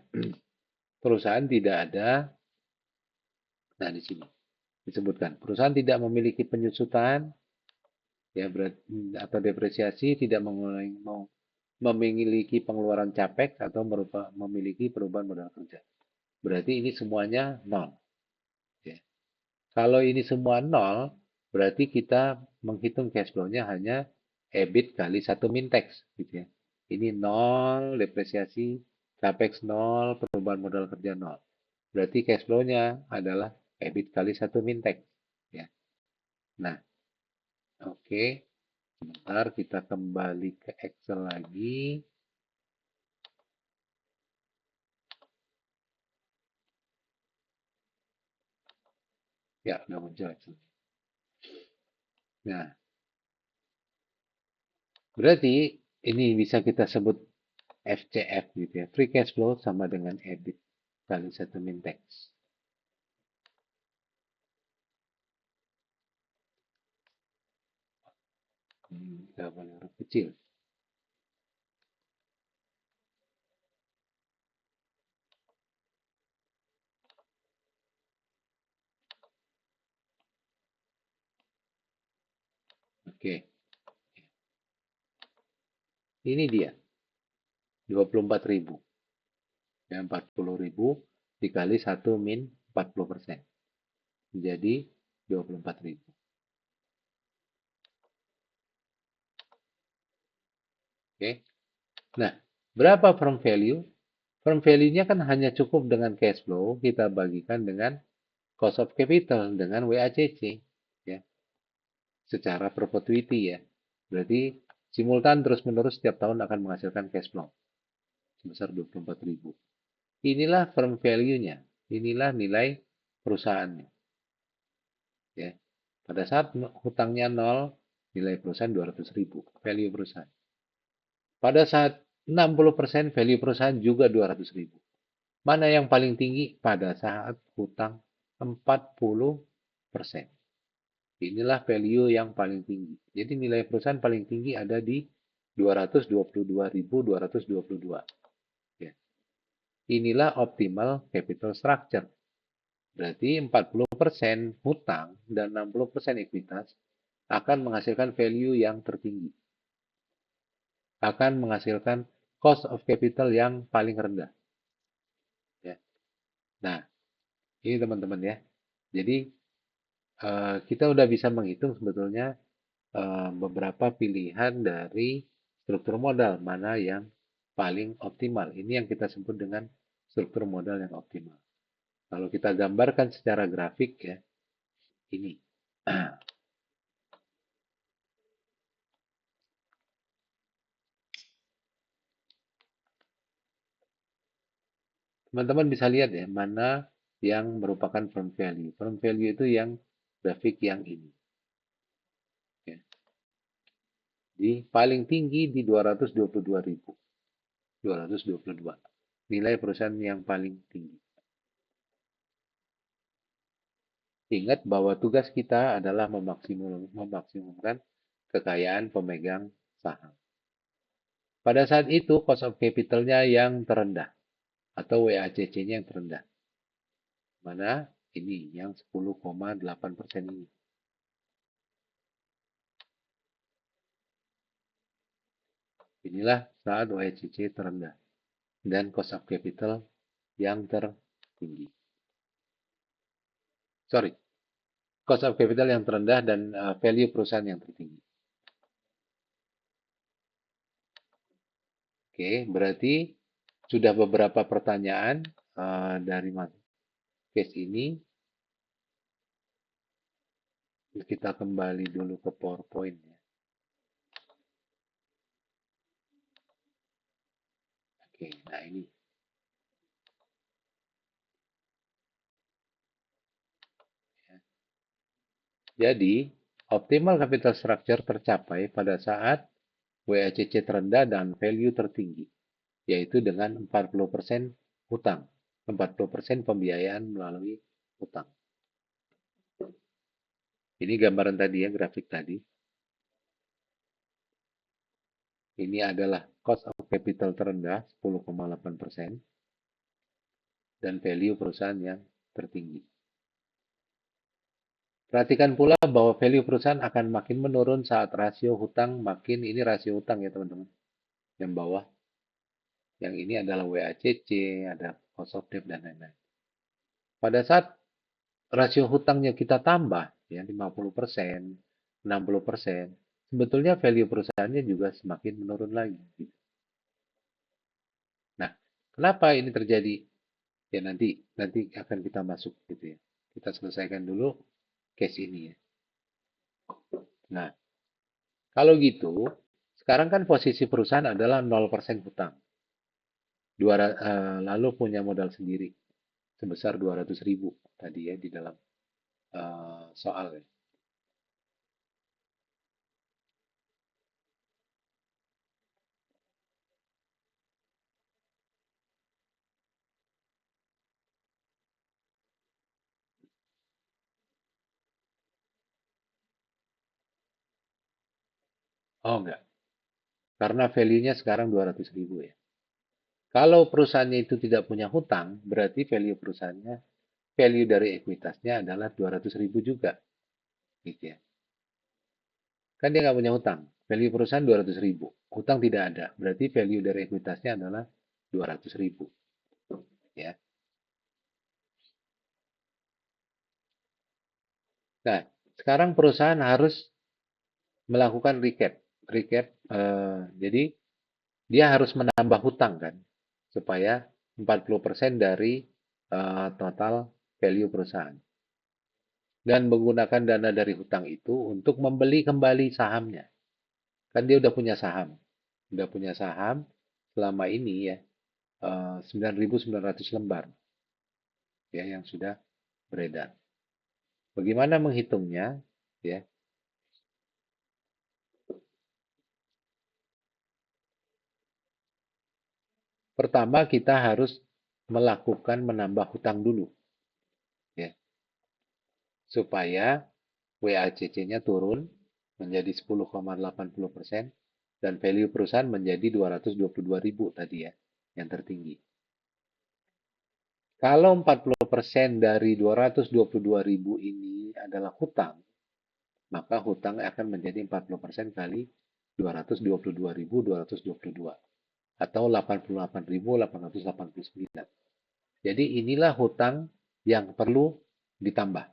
A: perusahaan tidak ada, nah di sini disebutkan perusahaan tidak memiliki penyusutan ya atau depresiasi, tidak memiliki pengeluaran capex atau memiliki perubahan modal kerja. Berarti ini semuanya nol. Ya. Kalau ini semua nol, berarti kita menghitung cash flow-nya hanya EBIT kali 1 min tax. Gitu ya. Ini nol, depresiasi, capex nol, perubahan modal kerja nol. Berarti cash flow-nya adalah EBIT kali 1 min tax. Ya. Nah, oke. Sebentar kita kembali ke Excel lagi. Ya, udah muncul Excel. Nah, berarti ini bisa kita sebut FCF gitu ya. Free cash flow sama dengan EBIT kali 1 min tax. Kita boleh huruf kecil. Oke, ini dia 24.000. Ya, 40.000 dikali 1 min 40%. Jadi 24.000. Oke. Nah, berapa firm value? Firm value-nya kan hanya cukup dengan cash flow, kita bagikan dengan cost of capital, dengan WACC. Ya, secara perpetuity ya. Berarti simultan terus-menerus setiap tahun akan menghasilkan cash flow sebesar 24.000. Inilah firm value-nya. Inilah nilai perusahaannya. Ya. Pada saat hutangnya 0, nilai perusahaan 200.000, value perusahaan. Pada saat 60% value perusahaan juga 200.000. Mana yang paling tinggi? Pada saat hutang 40%. Inilah value yang paling tinggi. Jadi nilai perusahaan paling tinggi ada di 222.222. Ya. Inilah optimal capital structure. Berarti 40% hutang dan 60% ekuitas akan menghasilkan value yang tertinggi. Akan menghasilkan cost of capital yang paling rendah. Ya. Nah, ini teman-teman ya. Jadi kita udah bisa menghitung sebetulnya beberapa pilihan dari struktur modal mana yang paling optimal. Ini yang kita sebut dengan struktur modal yang optimal. Kalau kita gambarkan secara grafik ya, ini. Teman-teman bisa lihat ya, mana yang merupakan firm value. Firm value itu yang grafik yang ini. Ya. Di paling tinggi di 222.000. 222. Nilai perusahaan yang paling tinggi. Ingat bahwa tugas kita adalah memaksimumkan kekayaan pemegang saham. Pada saat itu, cost of capital-nya yang terendah atau WACC-nya yang terendah. Mana? Ini yang 10,8% ini. Inilah saat WACC terendah dan cost of capital yang tertinggi. Sorry, cost of capital yang terendah dan value perusahaan yang tertinggi. Oke, berarti sudah beberapa pertanyaan dari case ini. Kita kembali dulu ke PowerPoint ya. Oke, nah ini. Jadi, optimal capital structure tercapai pada saat WACC terendah dan value tertinggi. yaitu dengan 40% hutang, 40% pembiayaan melalui hutang. Ini gambaran tadi ya, grafik tadi. Ini adalah cost of capital terendah 10,8% dan value perusahaan yang tertinggi. Perhatikan pula bahwa value perusahaan akan makin menurun saat rasio hutang makin, ini rasio hutang ya teman-teman, yang bawah. Yang ini adalah WACC, ada cost of debt dan lain-lain. Pada saat rasio hutangnya kita tambah ya 50%, 60%, sebetulnya value perusahaannya juga semakin menurun lagi. Nah, kenapa ini terjadi? Ya nanti akan kita masuk gitu ya. Kita selesaikan dulu case ini ya. Nah, kalau gitu, sekarang kan posisi perusahaan adalah 0% hutang. Lalu punya modal sendiri sebesar 200.000 tadi ya di dalam soal ya. Oh enggak, karena value-nya sekarang 200.000 ya. Kalau perusahaannya itu tidak punya hutang, berarti value perusahaannya, value dari ekuitasnya adalah 200.000 juga. Gitu ya. Kan dia nggak punya hutang. Value perusahaan 200.000. Hutang tidak ada. Berarti value dari ekuitasnya adalah 200.000. Ya. Nah, sekarang perusahaan harus melakukan recap. Recap, jadi dia harus menambah hutang kan, supaya 40% dari total value perusahaan. Dan menggunakan dana dari hutang itu untuk membeli kembali sahamnya. Kan dia udah punya saham. Udah punya saham selama ini ya, 9.900 lembar ya yang sudah beredar. Bagaimana menghitungnya? Ya, pertama kita harus melakukan menambah hutang dulu ya, supaya WACC-nya turun menjadi 10,80% dan value perusahaan menjadi 222.000 tadi ya, yang tertinggi. Kalau 40% dari 222.000 ini adalah hutang, maka hutang akan menjadi 40% kali 222.222 atau 88.889. Jadi inilah hutang yang perlu ditambah.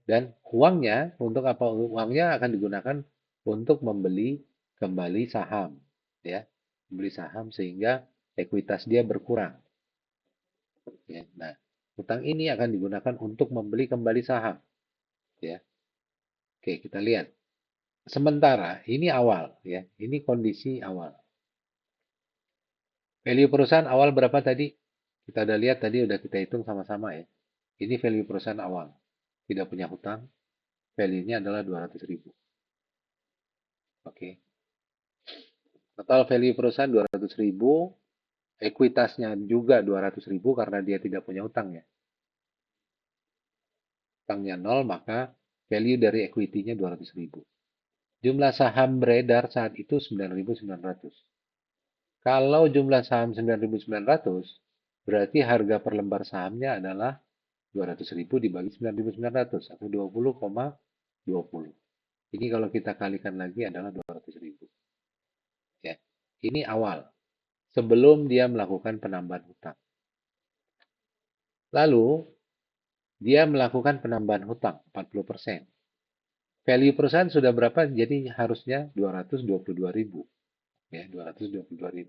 A: Dan uangnya untuk apa? Uangnya akan digunakan untuk membeli kembali saham, ya, membeli saham sehingga ekuitas dia berkurang. Ya. Nah, hutang ini akan digunakan untuk membeli kembali saham, ya. Oke, kita lihat. Sementara ini awal, ya, ini kondisi awal. Value perusahaan awal berapa tadi? Kita udah lihat tadi, udah kita hitung sama-sama ya. Ini value perusahaan awal, tidak punya hutang, value-nya adalah 200.000. Oke. Total value perusahaan 200.000, ekuitasnya juga 200.000 karena dia tidak punya hutang ya. Hutangnya 0, maka value dari equity-nya 200.000. Jumlah saham beredar saat itu 9.900. Kalau jumlah saham 9.900, berarti harga per lembar sahamnya adalah 200.000 dibagi 9.900 atau 20,20. Ini kalau kita kalikan lagi adalah 200.000. Ya. Ini awal, sebelum dia melakukan penambahan hutang. Lalu, dia melakukan penambahan hutang 40%. Value perusahaan sudah berapa? Jadi harusnya 222.000. Ya, 222.000.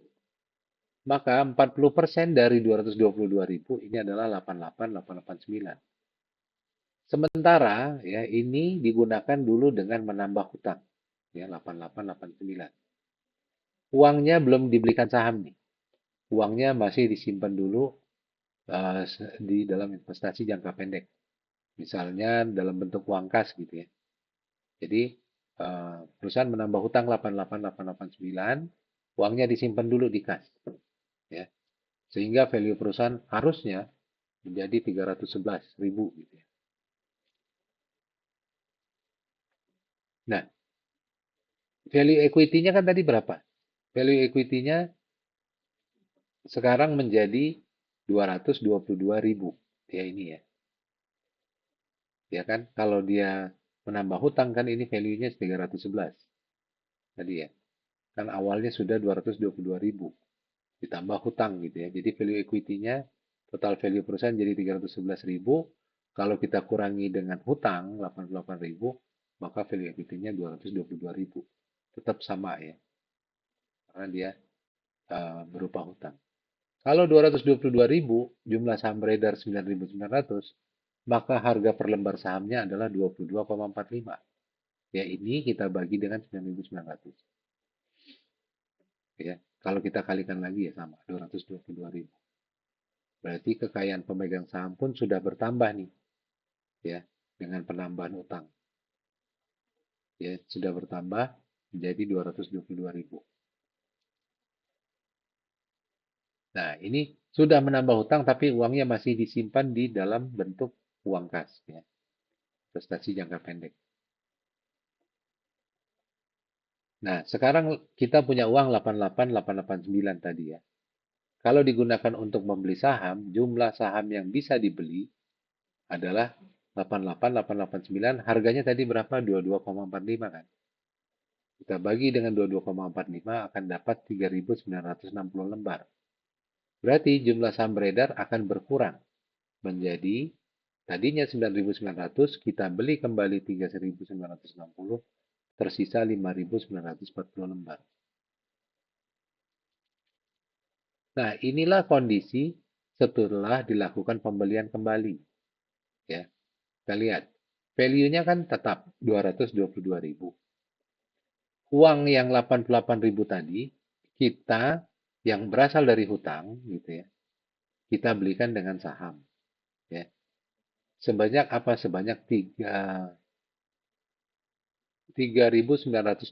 A: Maka 40% dari 222.000 ini adalah 88.889. Sementara ya ini digunakan dulu dengan menambah hutang ya 8889. Uangnya belum dibelikan saham nih. Uangnya masih disimpan dulu di dalam investasi jangka pendek. Misalnya dalam bentuk uang kas gitu ya. Jadi perusahaan menambah hutang 88.889, uangnya disimpan dulu di kas. Sehingga value perusahaan harusnya menjadi 311.000 gitu ya. Nah, value equity-nya kan tadi berapa? Value equity-nya sekarang menjadi 222.000. Ya ini ya. Ya kan? Kalau dia menambah hutang kan ini value-nya 311. Tadi ya. Kan awalnya sudah 222.000. Ditambah hutang gitu ya. Jadi value equity-nya total value perusahaan jadi 311.000. Kalau kita kurangi dengan hutang 88.000, maka value equity-nya 222.000. Tetap sama ya. Karena dia berupa hutang. Kalau 222.000, jumlah saham beredar 9.900, maka harga per lembar sahamnya adalah 22,45. Ya, ini kita bagi dengan 9.900. Ya, kalau kita kalikan lagi ya sama, 222.000. Berarti kekayaan pemegang saham pun sudah bertambah nih, ya, dengan penambahan utang. Ya, sudah bertambah menjadi 222.000. Nah, ini sudah menambah hutang tapi uangnya masih disimpan di dalam bentuk uang kas, ya, investasi jangka pendek. Nah, sekarang kita punya uang 88.889 tadi ya. Kalau digunakan untuk membeli saham, jumlah saham yang bisa dibeli adalah 88.889. Harganya tadi berapa? 22,45 kan. Kita bagi dengan 22,45 akan dapat 3.960 lembar. Berarti jumlah saham beredar akan berkurang menjadi tadinya 9.900, kita beli kembali 3.960, tersisa 5.940 lembar. Nah, inilah kondisi setelah dilakukan pembelian kembali. Ya, kita lihat. Value-nya kan tetap 222.000. Uang yang 88.000 tadi, kita yang berasal dari hutang, gitu ya, kita belikan dengan saham. Ya. Sebanyak apa? Sebanyak 3.960.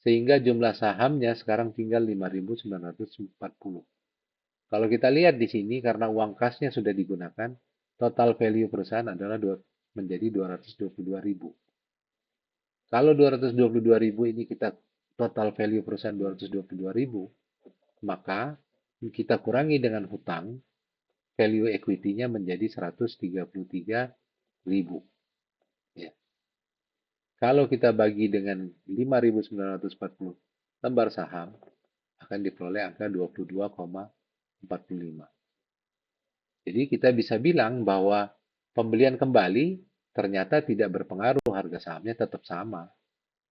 A: Sehingga jumlah sahamnya sekarang tinggal 5.940. Kalau kita lihat di sini, karena uang kasnya sudah digunakan, total value perusahaan adalah menjadi 222.000. Kalau 222.000 ini kita total value perusahaan 222.000, maka kita kurangi dengan hutang, value equity-nya menjadi 133.000. Ya. Kalau kita bagi dengan 5.940 lembar saham, akan diperoleh angka 22,45. Jadi kita bisa bilang bahwa pembelian kembali ternyata tidak berpengaruh, harga sahamnya tetap sama,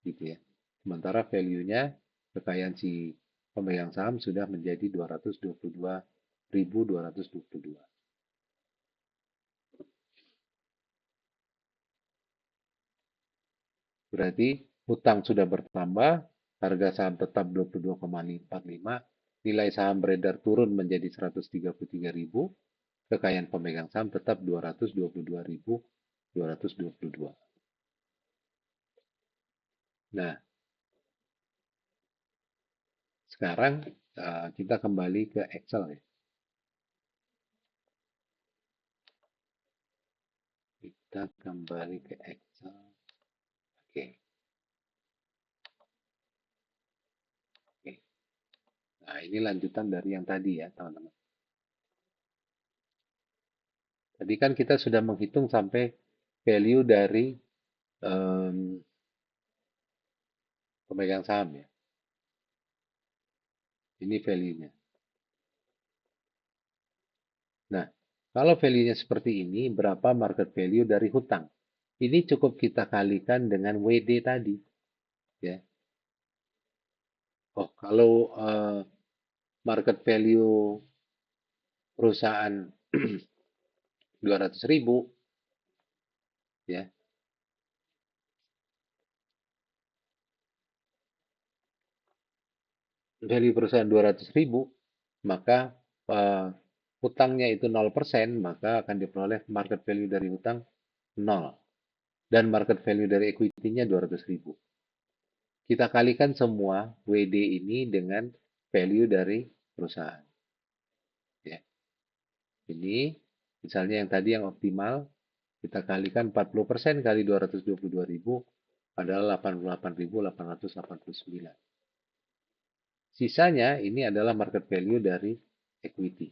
A: gitu ya. Sementara value-nya, kekayaan si pemegang saham sudah menjadi 222.222. Berarti hutang sudah bertambah, harga saham tetap 22,45, nilai saham beredar turun menjadi 133.000, kekayaan pemegang saham tetap 222.222. Nah, sekarang kita kembali ke Excel ya. Kita kembali ke Excel. Oke. Oke. Nah, ini lanjutan dari yang tadi ya, teman-teman. Tadi kan kita sudah menghitung sampai value dari pemegang saham ya. Ini value-nya. Nah, kalau value-nya seperti ini, berapa market value dari hutang? Ini cukup kita kalikan dengan WD tadi. Ya. Oh, kalau market value perusahaan 200.000, ya, value perusahaan 200.000, maka hutangnya itu 0%, maka akan diperoleh market value dari hutang 0. Dan market value dari equity-nya 200.000. Kita kalikan semua WD ini dengan value dari perusahaan. Ini misalnya yang tadi yang optimal, kita kalikan 40% kali 222.000 adalah 88.889. Sisanya ini adalah market value dari equity.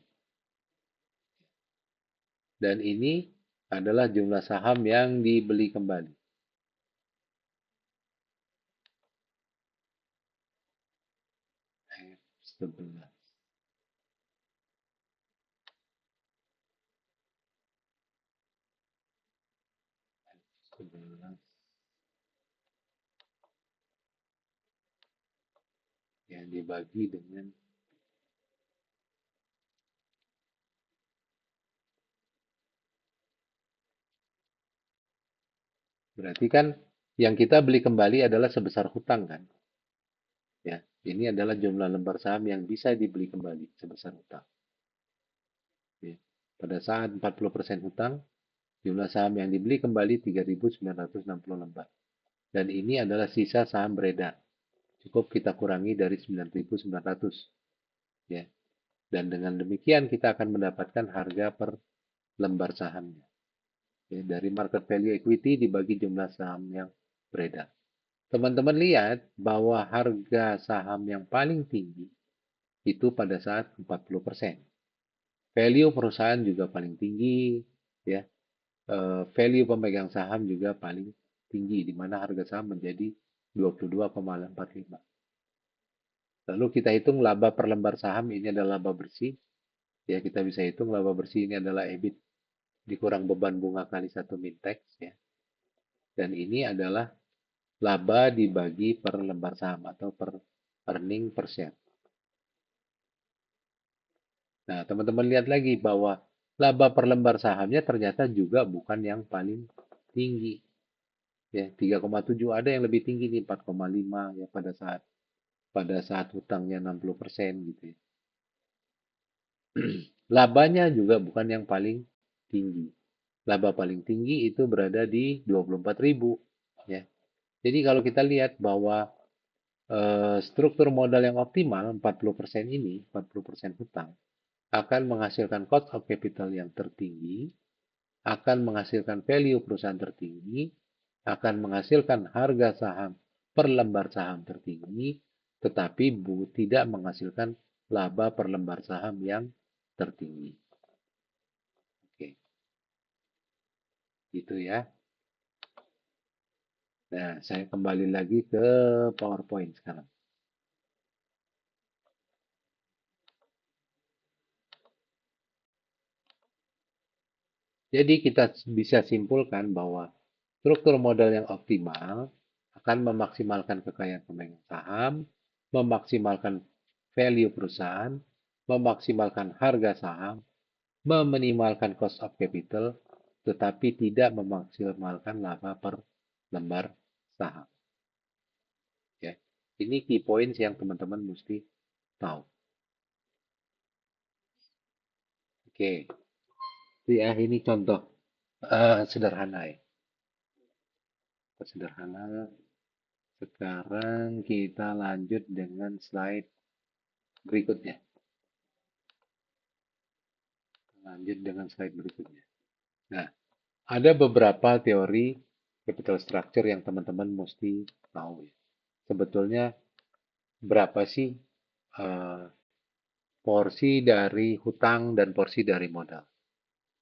A: Dan ini adalah jumlah saham yang dibeli kembali. F11. F11 yang dibagi dengan, berarti kan yang kita beli kembali adalah sebesar hutang kan? Ya, ini adalah jumlah lembar saham yang bisa dibeli kembali sebesar hutang. Ya. Pada saat 40% hutang, jumlah saham yang dibeli kembali 3.960 lembar. Dan ini adalah sisa saham beredar. Cukup kita kurangi dari 9.900. Ya. Dan dengan demikian kita akan mendapatkan harga per lembar sahamnya. Ya, dari market value equity dibagi jumlah saham yang beredar. Teman-teman lihat bahwa harga saham yang paling tinggi itu pada saat 40%. Value perusahaan juga paling tinggi, ya. Value pemegang saham juga paling tinggi, di mana harga saham menjadi 22,45. Lalu kita hitung laba per lembar saham, ini adalah laba bersih. Ya, kita bisa hitung laba bersih ini adalah EBIT dikurang beban bunga kali 1 mintax, ya. Dan ini adalah laba dibagi per lembar saham atau per earning per share. Nah, teman-teman lihat lagi bahwa laba per lembar sahamnya ternyata juga bukan yang paling tinggi. Ya, 3,7 ada yang lebih tinggi nih 4,5 ya pada saat hutangnya 60% gitu ya. Labanya juga bukan yang paling tinggi. Laba paling tinggi itu berada di 24.000 ya. Jadi kalau kita lihat bahwa struktur modal yang optimal 40% ini, 40% hutang akan menghasilkan cost of capital yang tertinggi, akan menghasilkan value perusahaan tertinggi, akan menghasilkan harga saham per lembar saham tertinggi, tetapi tidak menghasilkan laba per lembar saham yang tertinggi. Oke, gitu ya. Nah, saya kembali lagi ke PowerPoint sekarang. Jadi kita bisa simpulkan bahwa struktur modal yang optimal akan memaksimalkan kekayaan pemegang saham, memaksimalkan value perusahaan, memaksimalkan harga saham, meminimalkan cost of capital, tetapi tidak memaksimalkan laba per lembar saham. Ya. Ini key points yang teman-teman mesti tahu. Oke, ya ini contoh sederhana ya. Sederhana. Sekarang kita lanjut dengan slide berikutnya. Lanjut dengan slide berikutnya. Nah, ada beberapa teori capital structure yang teman-teman mesti tahu. Sebetulnya berapa sih porsi dari hutang dan porsi dari modal?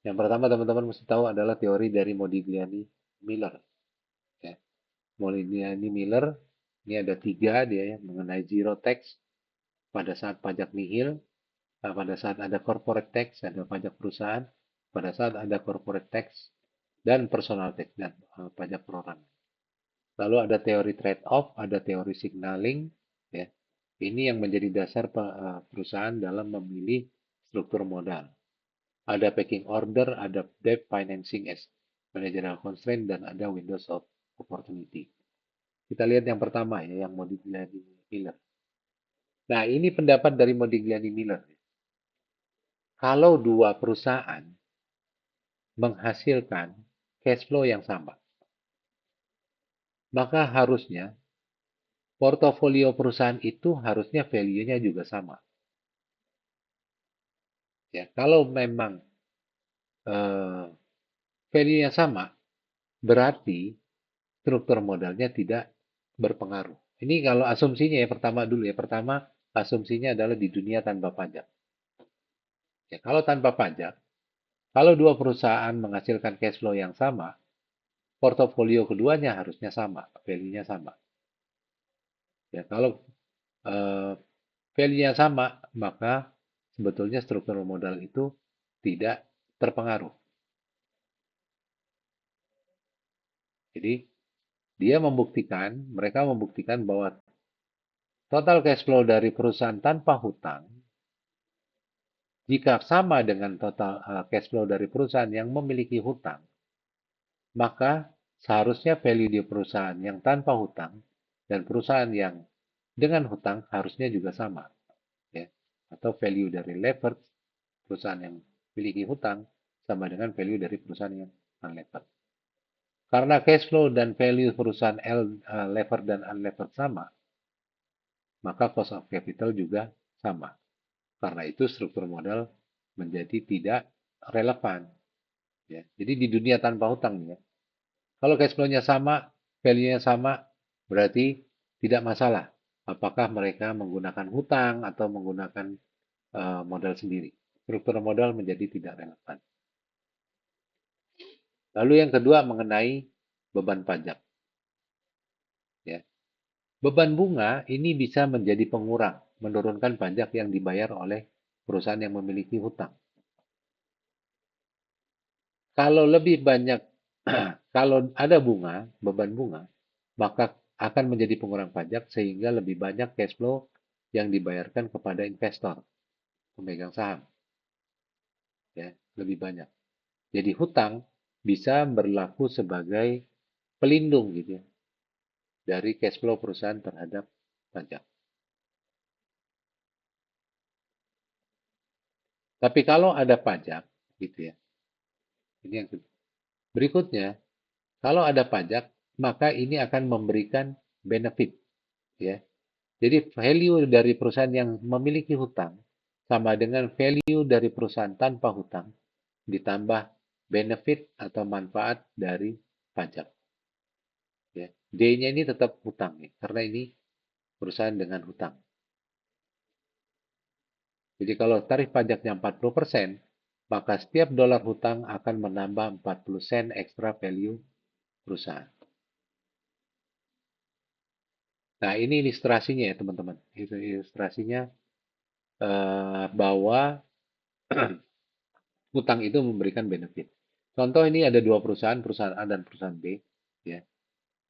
A: Yang pertama teman-teman mesti tahu adalah teori dari Modigliani Miller. Ya. Modigliani Miller ini ada 3 dia ya, mengenai zero tax pada saat pajak nihil, pada saat ada corporate tax, ada pajak perusahaan, pada saat ada corporate tax, dan personal tax, dan pajak perorangan. Lalu ada teori trade-off, ada teori signaling. Ya. Ini yang menjadi dasar perusahaan dalam memilih struktur modal. Ada packing order, ada debt financing as managerial constraint, dan ada windows of opportunity. Kita lihat yang pertama ya, yang Modigliani Miller. Nah, ini pendapat dari Modigliani Miller. Kalau dua perusahaan menghasilkan cash flow yang sama, maka harusnya portofolio perusahaan itu harusnya value-nya juga sama. Ya, kalau memang eh, value-nya sama, berarti struktur modalnya tidak berpengaruh. Ini kalau asumsinya ya, pertama dulu ya. Pertama, asumsinya adalah di dunia tanpa pajak. Ya, kalau tanpa pajak, kalau dua perusahaan menghasilkan cash flow yang sama, portofolio keduanya harusnya sama, value-nya sama. Ya, kalau eh, value-nya sama, maka sebetulnya struktur modal itu tidak terpengaruh. Jadi, mereka membuktikan bahwa total cash flow dari perusahaan tanpa hutang, jika sama dengan total cash flow dari perusahaan yang memiliki hutang, maka seharusnya value di perusahaan yang tanpa hutang dan perusahaan yang dengan hutang harusnya juga sama. Ya. Atau value dari levered perusahaan yang memiliki hutang sama dengan value dari perusahaan yang unlevered. Karena cash flow dan value perusahaan levered dan unlevered sama, maka cost of capital juga sama. Karena itu struktur modal menjadi tidak relevan. Ya. Jadi di dunia tanpa hutang ya, kalau cash flow-nya sama, value-nya sama, berarti tidak masalah. Apakah mereka menggunakan hutang atau menggunakan modal sendiri. Struktur modal menjadi tidak relevan. Lalu yang kedua mengenai beban pajak. Ya. Beban bunga ini bisa menjadi pengurang, menurunkan pajak yang dibayar oleh perusahaan yang memiliki hutang. Kalau lebih banyak, kalau ada bunga, beban bunga, maka akan menjadi pengurang pajak sehingga lebih banyak cash flow yang dibayarkan kepada investor, pemegang saham, ya, lebih banyak. Jadi hutang bisa berlaku sebagai pelindung gitu ya, dari cash flow perusahaan terhadap pajak. Tapi kalau ada pajak, gitu ya, ini yang berikutnya, kalau ada pajak, maka ini akan memberikan benefit, ya. Jadi value dari perusahaan yang memiliki hutang sama dengan value dari perusahaan tanpa hutang ditambah benefit atau manfaat dari pajak. Ya. D-nya ini tetap hutang ya, karena ini perusahaan dengan hutang. Jadi kalau tarif pajaknya 40%, maka setiap dolar hutang akan menambah 40 sen extra value perusahaan. Nah, ini ilustrasinya ya teman-teman. Itu ilustrasinya bahwa hutang itu memberikan benefit. Contoh ini ada dua perusahaan, perusahaan A dan perusahaan B. Ya.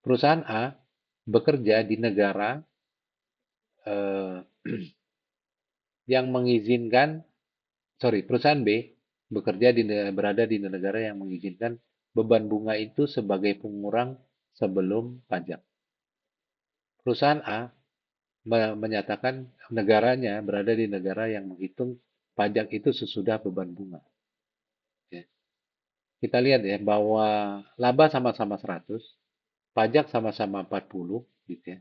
A: Perusahaan A bekerja di negara eh, yang mengizinkan, perusahaan B berada di negara yang mengizinkan beban bunga itu sebagai pengurang sebelum pajak. Perusahaan A menyatakan negaranya berada di negara yang menghitung pajak itu sesudah beban bunga. Ya. Kita lihat ya bahwa laba sama-sama 100, pajak sama-sama 40, gitu ya.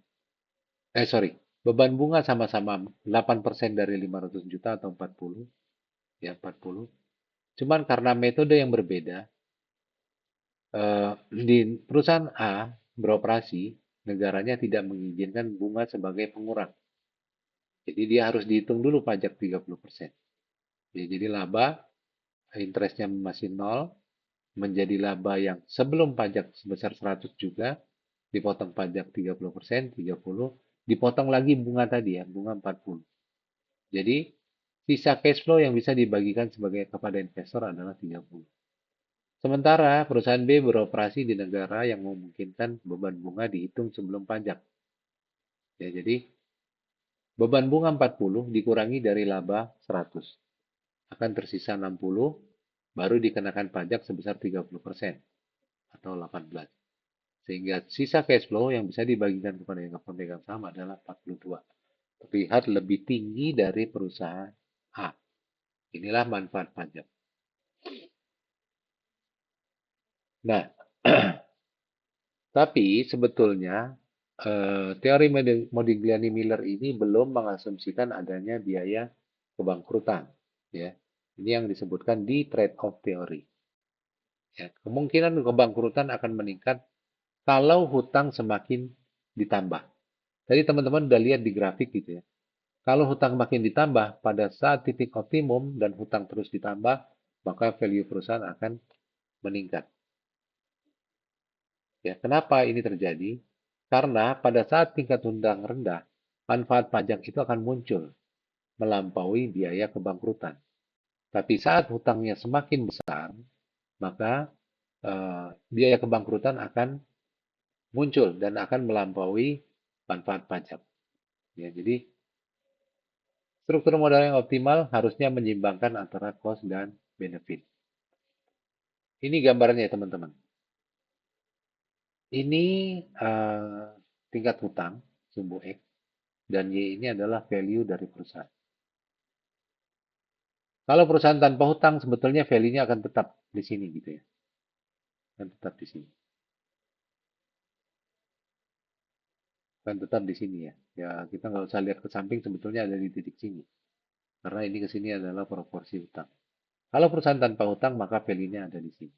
A: Beban bunga sama-sama 8% dari 500 juta atau 40, ya 40. Cuman karena metode yang berbeda, di perusahaan A beroperasi, negaranya tidak mengizinkan bunga sebagai pengurang. Jadi dia harus dihitung dulu pajak 30%. Ya, jadi laba, interestnya masih 0, menjadi laba yang sebelum pajak sebesar 100 juga, dipotong pajak 30%, 30, dipotong lagi bunga tadi ya, bunga 40. Jadi sisa cash flow yang bisa dibagikan sebagai kepada investor adalah 30. Sementara perusahaan B beroperasi di negara yang memungkinkan beban bunga dihitung sebelum pajak. Ya, jadi beban bunga 40 dikurangi dari laba 100. Akan tersisa 60, baru dikenakan pajak sebesar 30% atau 18. Sehingga sisa cash flow yang bisa dibagikan kepada yang pemegang saham adalah 42. Terlihat lebih tinggi dari perusahaan A. Inilah manfaat pajak. Nah, tapi sebetulnya teori Modigliani-Miller ini belum mengasumsikan adanya biaya kebangkrutan. Ya, ini yang disebutkan di trade-off teori. Ya, kemungkinan kebangkrutan akan meningkat kalau hutang semakin ditambah. Tadi teman-teman udah lihat di grafik gitu ya. Kalau hutang makin ditambah, pada saat titik optimum dan hutang terus ditambah, maka value perusahaan akan meningkat. Ya, kenapa ini terjadi? Karena pada saat tingkat hutang rendah, manfaat pajak itu akan muncul melampaui biaya kebangkrutan. Tapi saat hutangnya semakin besar, maka biaya kebangkrutan akan muncul dan akan melampaui manfaat pajak. Ya, jadi struktur modal yang optimal harusnya menyeimbangkan antara cost dan benefit. Ini gambarnya ya teman-teman. Ini tingkat hutang, sumbu X, dan Y ini adalah value dari perusahaan. Kalau perusahaan tanpa hutang, sebetulnya value-nya akan tetap di sini gitu ya. Akan tetap di sini. Akan tetap di sini ya. Ya, kita nggak usah lihat ke samping, sebetulnya ada di titik sini. Karena ini ke sini adalah proporsi hutang. Kalau perusahaan tanpa hutang, maka value-nya ada di sini.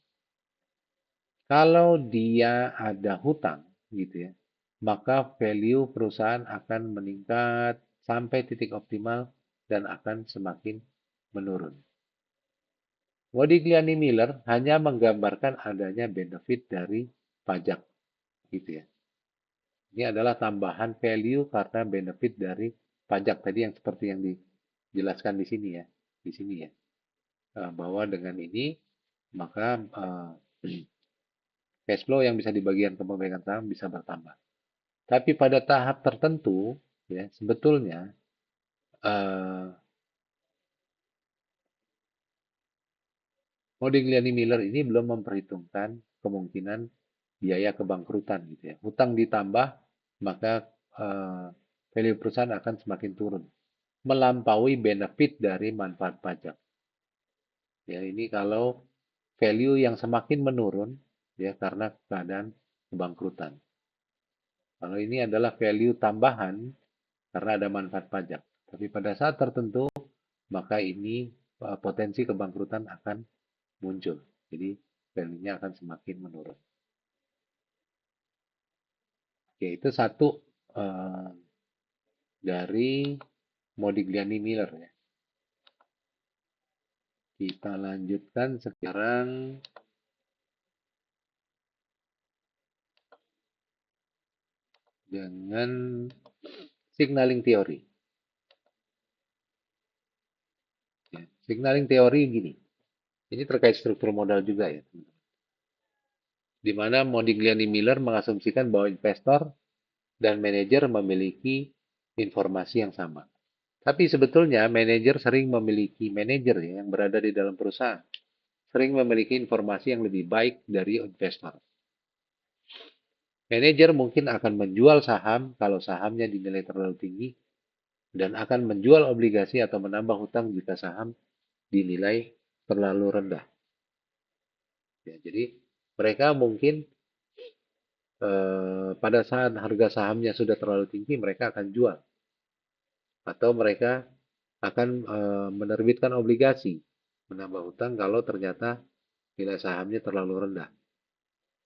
A: Kalau dia ada hutang, gitu ya, maka value perusahaan akan meningkat sampai titik optimal dan akan semakin menurun. Modigliani Miller hanya menggambarkan adanya benefit dari pajak, gitu ya. Ini adalah tambahan value karena benefit dari pajak tadi yang seperti yang dijelaskan di sini ya, di sini ya. Bahwa dengan ini maka cash flow yang bisa dibagikan ke pemegang saham bisa bertambah. Tapi pada tahap tertentu, ya sebetulnya eh, Modigliani Miller ini belum memperhitungkan kemungkinan biaya kebangkrutan gitu ya. Hutang ditambah, maka eh, value perusahaan akan semakin turun, melampaui benefit dari manfaat pajak. Ya, ini kalau value yang semakin menurun ya karena keadaan kebangkrutan. Kalau ini adalah value tambahan karena ada manfaat pajak. Tapi pada saat tertentu, maka ini potensi kebangkrutan akan muncul. Jadi value-nya akan semakin menurun. Oke, itu satu uh, dari Modigliani Miller ya. Kita lanjutkan sekarang dengan signaling teori. Ya, signaling teori gini. Ini terkait struktur modal juga ya. Di mana Modigliani Miller mengasumsikan bahwa investor dan manajer memiliki informasi yang sama. Tapi sebetulnya manajer sering memiliki manajer ya, yang berada di dalam perusahaan sering memiliki informasi yang lebih baik dari investor. Manajer mungkin akan menjual saham kalau sahamnya dinilai terlalu tinggi dan akan menjual obligasi atau menambah hutang jika saham dinilai terlalu rendah. Ya, jadi mereka mungkin pada saat harga sahamnya sudah terlalu tinggi mereka akan jual atau mereka akan menerbitkan obligasi menambah hutang kalau ternyata nilai sahamnya terlalu rendah.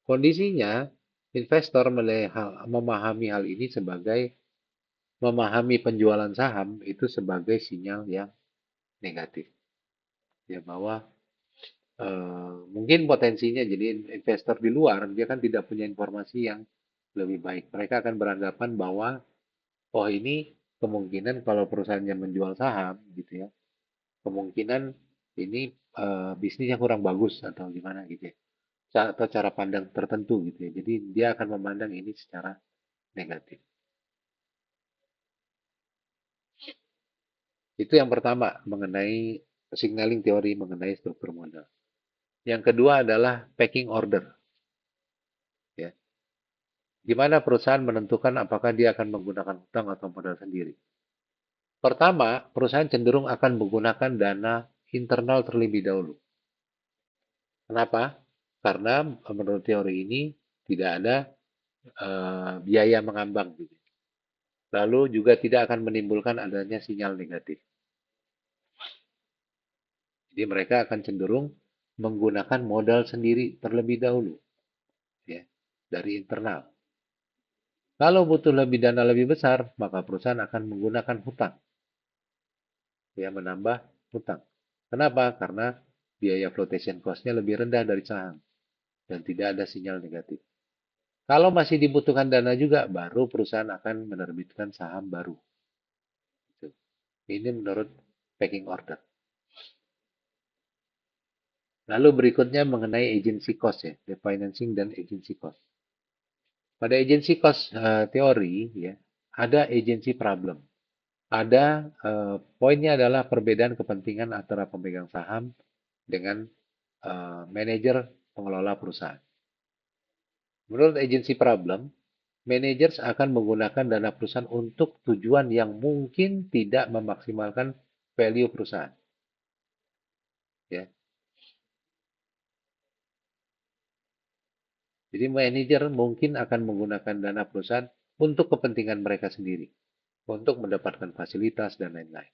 A: Kondisinya, investor memahami hal ini sebagai memahami penjualan saham itu sebagai sinyal yang negatif. Ya bahwa mungkin potensinya jadi investor di luar dia kan tidak punya informasi yang lebih baik. Mereka akan beranggapan bahwa oh ini kemungkinan kalau perusahaannya menjual saham gitu ya, kemungkinan ini bisnisnya kurang bagus atau gimana gitu ya. Atau cara pandang tertentu gitu ya. Jadi dia akan memandang ini secara negatif. Itu yang pertama mengenai signaling teori mengenai struktur modal. Yang kedua adalah packing order. Ya. Gimana perusahaan menentukan apakah dia akan menggunakan hutang atau modal sendiri? Pertama, perusahaan cenderung akan menggunakan dana internal terlebih dahulu. Kenapa? Karena menurut teori ini tidak ada biaya mengambang. Gitu. Lalu juga tidak akan menimbulkan adanya sinyal negatif. Jadi mereka akan cenderung menggunakan modal sendiri terlebih dahulu, ya, dari internal. Kalau butuh lebih dana lebih besar, maka perusahaan akan menggunakan hutang, ya, menambah hutang. Kenapa? Karena biaya flotation cost-nya lebih rendah dari saham dan tidak ada sinyal negatif. Kalau masih dibutuhkan dana juga, baru perusahaan akan menerbitkan saham baru. Ini menurut packing order. Lalu berikutnya mengenai agency cost, ya, refinancing dan agency cost. Pada agency cost teori, ya, ada agency problem. Ada poinnya adalah perbedaan kepentingan antara pemegang saham dengan manajer pengelola perusahaan. Menurut agency problem, managers akan menggunakan dana perusahaan untuk tujuan yang mungkin tidak memaksimalkan value perusahaan. Ya. Jadi manajer mungkin akan menggunakan dana perusahaan untuk kepentingan mereka sendiri, untuk mendapatkan fasilitas dan lain-lain.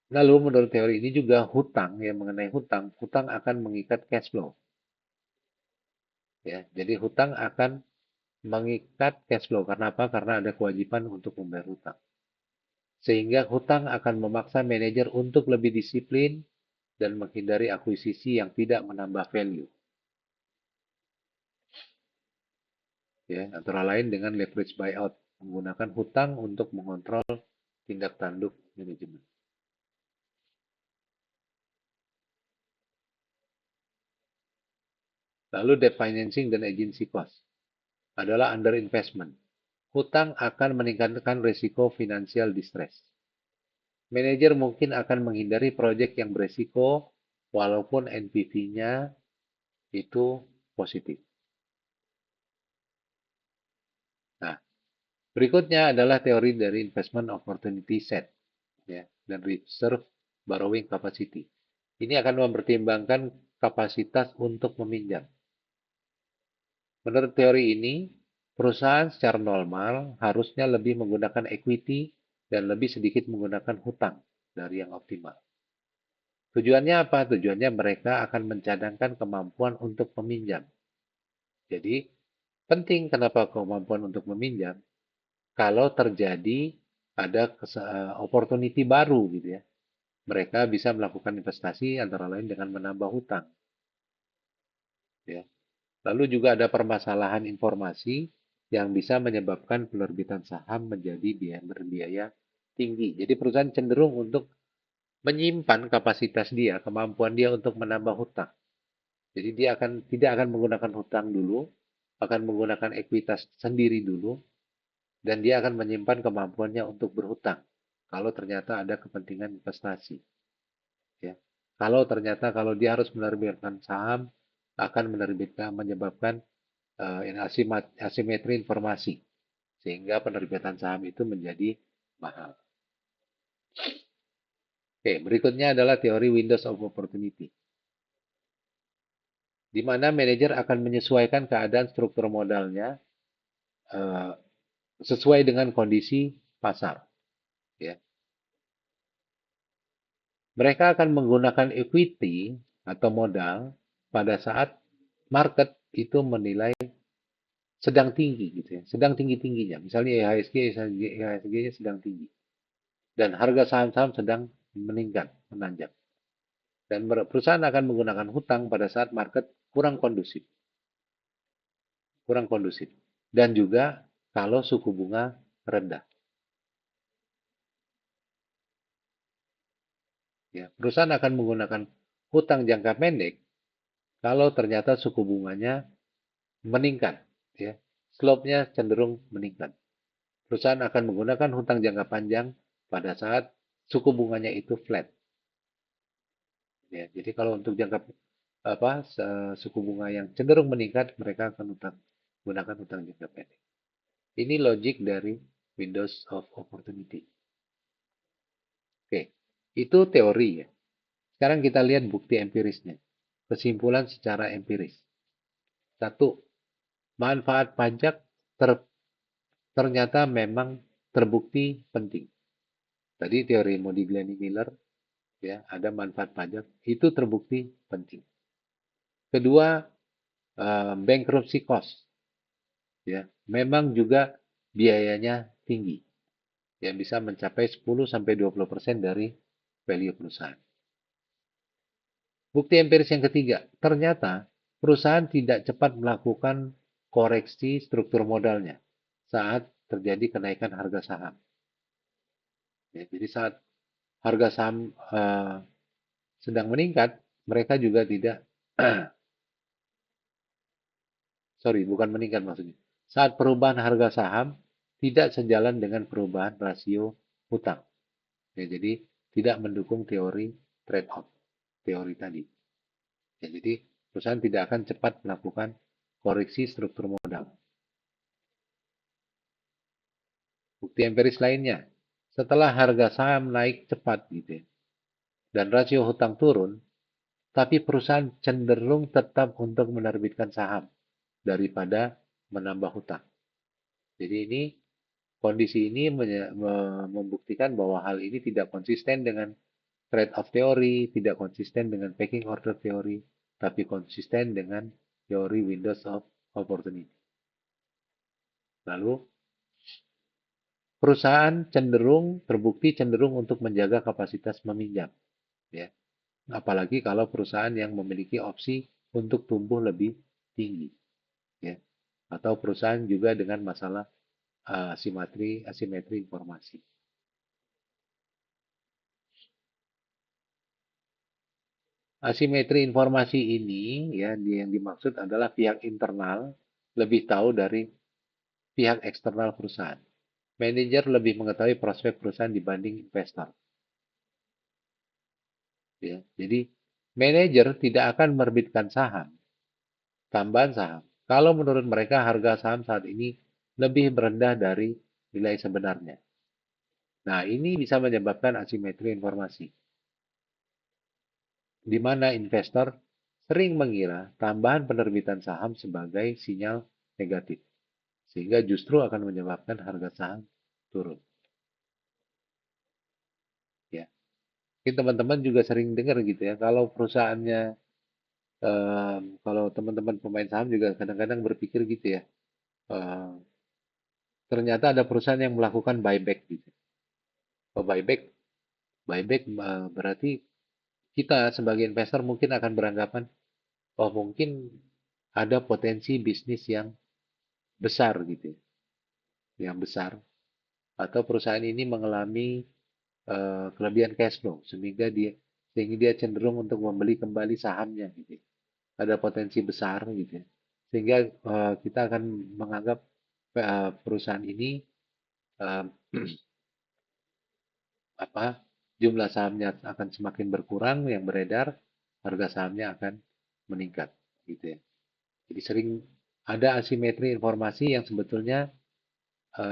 A: Lalu menurut teori ini juga hutang, yang mengenai hutang, hutang akan mengikat cash flow. Ya, jadi hutang akan mengikat cash flow. Karena apa? Karena ada kewajiban untuk membayar hutang. Sehingga hutang akan memaksa manajer untuk lebih disiplin dan menghindari akuisisi yang tidak menambah value. Ya, antara lain dengan leverage buyout, menggunakan hutang untuk mengontrol tindak tanduk manajemen. Lalu debt financing dan agency cost adalah under investment. Hutang akan meningkatkan risiko financial distress. Manajer mungkin akan menghindari proyek yang beresiko walaupun NPV-nya itu positif. Nah, berikutnya adalah teori dari investment opportunity set, ya, dan reserve borrowing capacity. Ini akan mempertimbangkan kapasitas untuk meminjam. Menurut teori ini, perusahaan secara normal harusnya lebih menggunakan equity dan lebih sedikit menggunakan hutang dari yang optimal. Tujuannya apa? Tujuannya mereka akan mencadangkan kemampuan untuk meminjam. Jadi, penting kenapa kemampuan untuk meminjam? Kalau terjadi ada opportunity baru gitu ya. Mereka bisa melakukan investasi antara lain dengan menambah hutang. Ya. Lalu juga ada permasalahan informasi yang bisa menyebabkan penerbitan saham menjadi berbiaya tinggi. Jadi perusahaan cenderung untuk menyimpan kapasitas dia, kemampuan dia untuk menambah hutang. Jadi dia tidak akan menggunakan hutang dulu, akan menggunakan ekuitas sendiri dulu, dan dia akan menyimpan kemampuannya untuk berhutang. Kalau ternyata ada kepentingan investasi, ya. Kalau ternyata kalau dia harus menerbitkan saham, akan menyebabkan asimetri informasi, sehingga penerbitan saham itu menjadi mahal. Oke, berikutnya adalah teori windows of opportunity, di mana manajer akan menyesuaikan keadaan struktur modalnya uh, sesuai dengan kondisi pasar. Ya. Mereka akan menggunakan equity atau modal pada saat market itu menilai sedang tinggi gitu ya, sedang tinggi-tingginya. Misalnya IHSG-nya sedang tinggi dan harga saham-saham sedang meningkat, menanjak. Dan perusahaan akan menggunakan hutang pada saat market kurang kondusif. Kurang kondusif. Dan juga kalau suku bunga rendah. Ya, perusahaan akan menggunakan hutang jangka pendek kalau ternyata suku bunganya meningkat, ya, slope-nya cenderung meningkat. Perusahaan akan menggunakan hutang jangka panjang pada saat suku bunganya itu flat. Ya, jadi kalau untuk jangka suku bunga yang cenderung meningkat, mereka akan gunakan hutang jangka pendek. Ini logik dari Windows of Opportunity. Oke, itu teori ya. Sekarang kita lihat bukti empirisnya. Kesimpulan secara empiris. Satu, manfaat pajak ternyata memang terbukti penting. Tadi teori Modigliani Miller ya, ada manfaat pajak, itu terbukti penting. Kedua, bankruptcy cost, ya, memang juga biayanya tinggi, ya bisa mencapai 10 sampai 20% dari value perusahaan. Bukti empiris yang ketiga, ternyata perusahaan tidak cepat melakukan koreksi struktur modalnya saat terjadi kenaikan harga saham. Ya, jadi saat harga saham sedang meningkat, mereka juga tidak, sorry, bukan meningkat maksudnya. Saat perubahan harga saham tidak sejalan dengan perubahan rasio hutang. Ya, jadi tidak mendukung teori trade-off, teori tadi. Ya, jadi perusahaan tidak akan cepat melakukan koreksi struktur modal. Bukti empiris lainnya, setelah harga saham naik cepat gitu ya, dan rasio hutang turun, tapi perusahaan cenderung tetap untuk menerbitkan saham daripada menambah hutang. Jadi ini kondisi ini membuktikan bahwa hal ini tidak konsisten dengan trade-off teori, tidak konsisten dengan pecking order teori, tapi konsisten dengan teori windows of opportunity. Lalu perusahaan terbukti cenderung untuk menjaga kapasitas meminjam, ya. Apalagi kalau perusahaan yang memiliki opsi untuk tumbuh lebih tinggi, ya. Atau perusahaan juga dengan masalah asimetri informasi. Asimetri informasi ini ya yang dimaksud adalah pihak internal lebih tahu dari pihak eksternal perusahaan. Manajer lebih mengetahui prospek perusahaan dibanding investor. Ya. Jadi manajer tidak akan menerbitkan saham, tambahan saham. Kalau menurut mereka harga saham saat ini lebih rendah dari nilai sebenarnya. Nah, ini bisa menyebabkan asimetri informasi, di mana investor sering mengira tambahan penerbitan saham sebagai sinyal negatif, sehingga justru akan menyebabkan harga saham turun. Ya, mungkin teman-teman juga sering dengar gitu ya, kalau perusahaannya, kalau teman-teman pemain saham juga kadang-kadang berpikir gitu ya, eh, ternyata ada perusahaan yang melakukan buyback gitu. Oh, buyback berarti kita sebagai investor mungkin akan beranggapan, oh mungkin ada potensi bisnis yang besar gitu, yang besar, atau perusahaan ini mengalami kelebihan cash flow sehingga dia cenderung untuk membeli kembali sahamnya gitu. Ada potensi besar gitu. Sehingga kita akan menganggap perusahaan ini uh, apa jumlah sahamnya akan semakin berkurang yang beredar, harga sahamnya akan meningkat gitu ya. Jadi sering ada asimetri informasi yang sebetulnya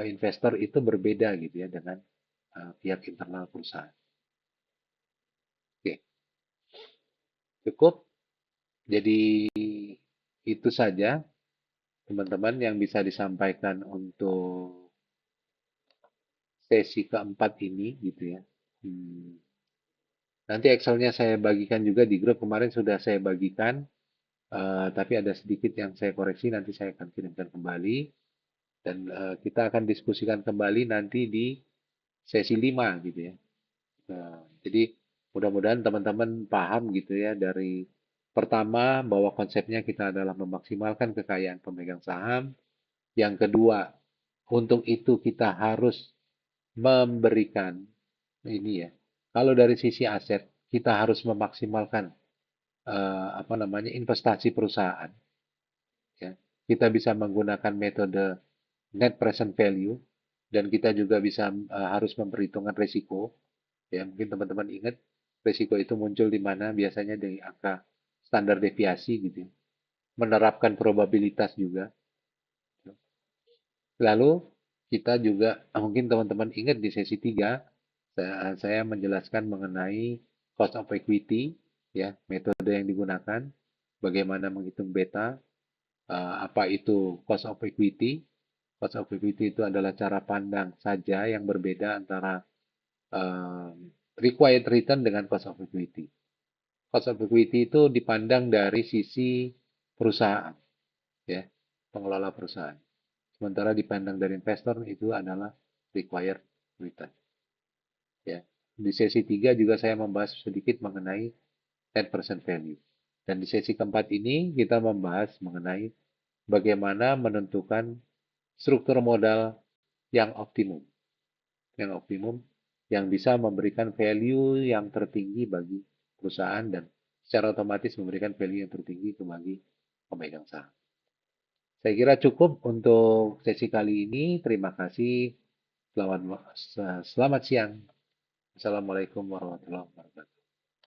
A: investor itu berbeda gitu ya dengan pihak internal perusahaan. Oke, cukup. Jadi itu saja teman-teman yang bisa disampaikan untuk sesi keempat ini gitu ya. Hmm, Nanti Excelnya saya bagikan juga di grup, kemarin sudah saya bagikan, tapi ada sedikit yang saya koreksi, nanti saya akan kirimkan kembali dan kita akan diskusikan kembali nanti di sesi 5 gitu ya. Jadi mudah-mudahan teman-teman paham gitu ya, dari pertama bahwa konsepnya kita adalah memaksimalkan kekayaan pemegang saham. Yang kedua, untuk itu kita harus memberikan ini ya. Kalau dari sisi aset, kita harus memaksimalkan apa namanya investasi perusahaan. Ya. Kita bisa menggunakan metode net present value dan kita juga bisa harus memperhitungkan risiko. Ya, mungkin teman-teman ingat risiko itu muncul di mana biasanya dari angka standar deviasi gitu. Ya. Menerapkan probabilitas juga. Lalu kita juga mungkin teman-teman ingat di sesi 3 saya menjelaskan mengenai cost of equity ya, metode yang digunakan, bagaimana menghitung beta, apa itu cost of equity. Cost of equity itu adalah cara pandang saja yang berbeda antara uh, required return dengan cost of equity. Cost of equity itu dipandang dari sisi perusahaan, ya, pengelola perusahaan. Sementara dipandang dari investor itu adalah required return. Ya. Di sesi 3 juga saya membahas sedikit mengenai 10% value. Dan di sesi keempat ini kita membahas mengenai bagaimana menentukan struktur modal yang optimum. Yang optimum yang bisa memberikan value yang tertinggi bagi perusahaan dan secara otomatis memberikan value yang tertinggi bagi pemegang saham. Saya kira cukup untuk sesi kali ini. Terima kasih. Selamat siang. Assalamualaikum warahmatullahi wabarakatuh.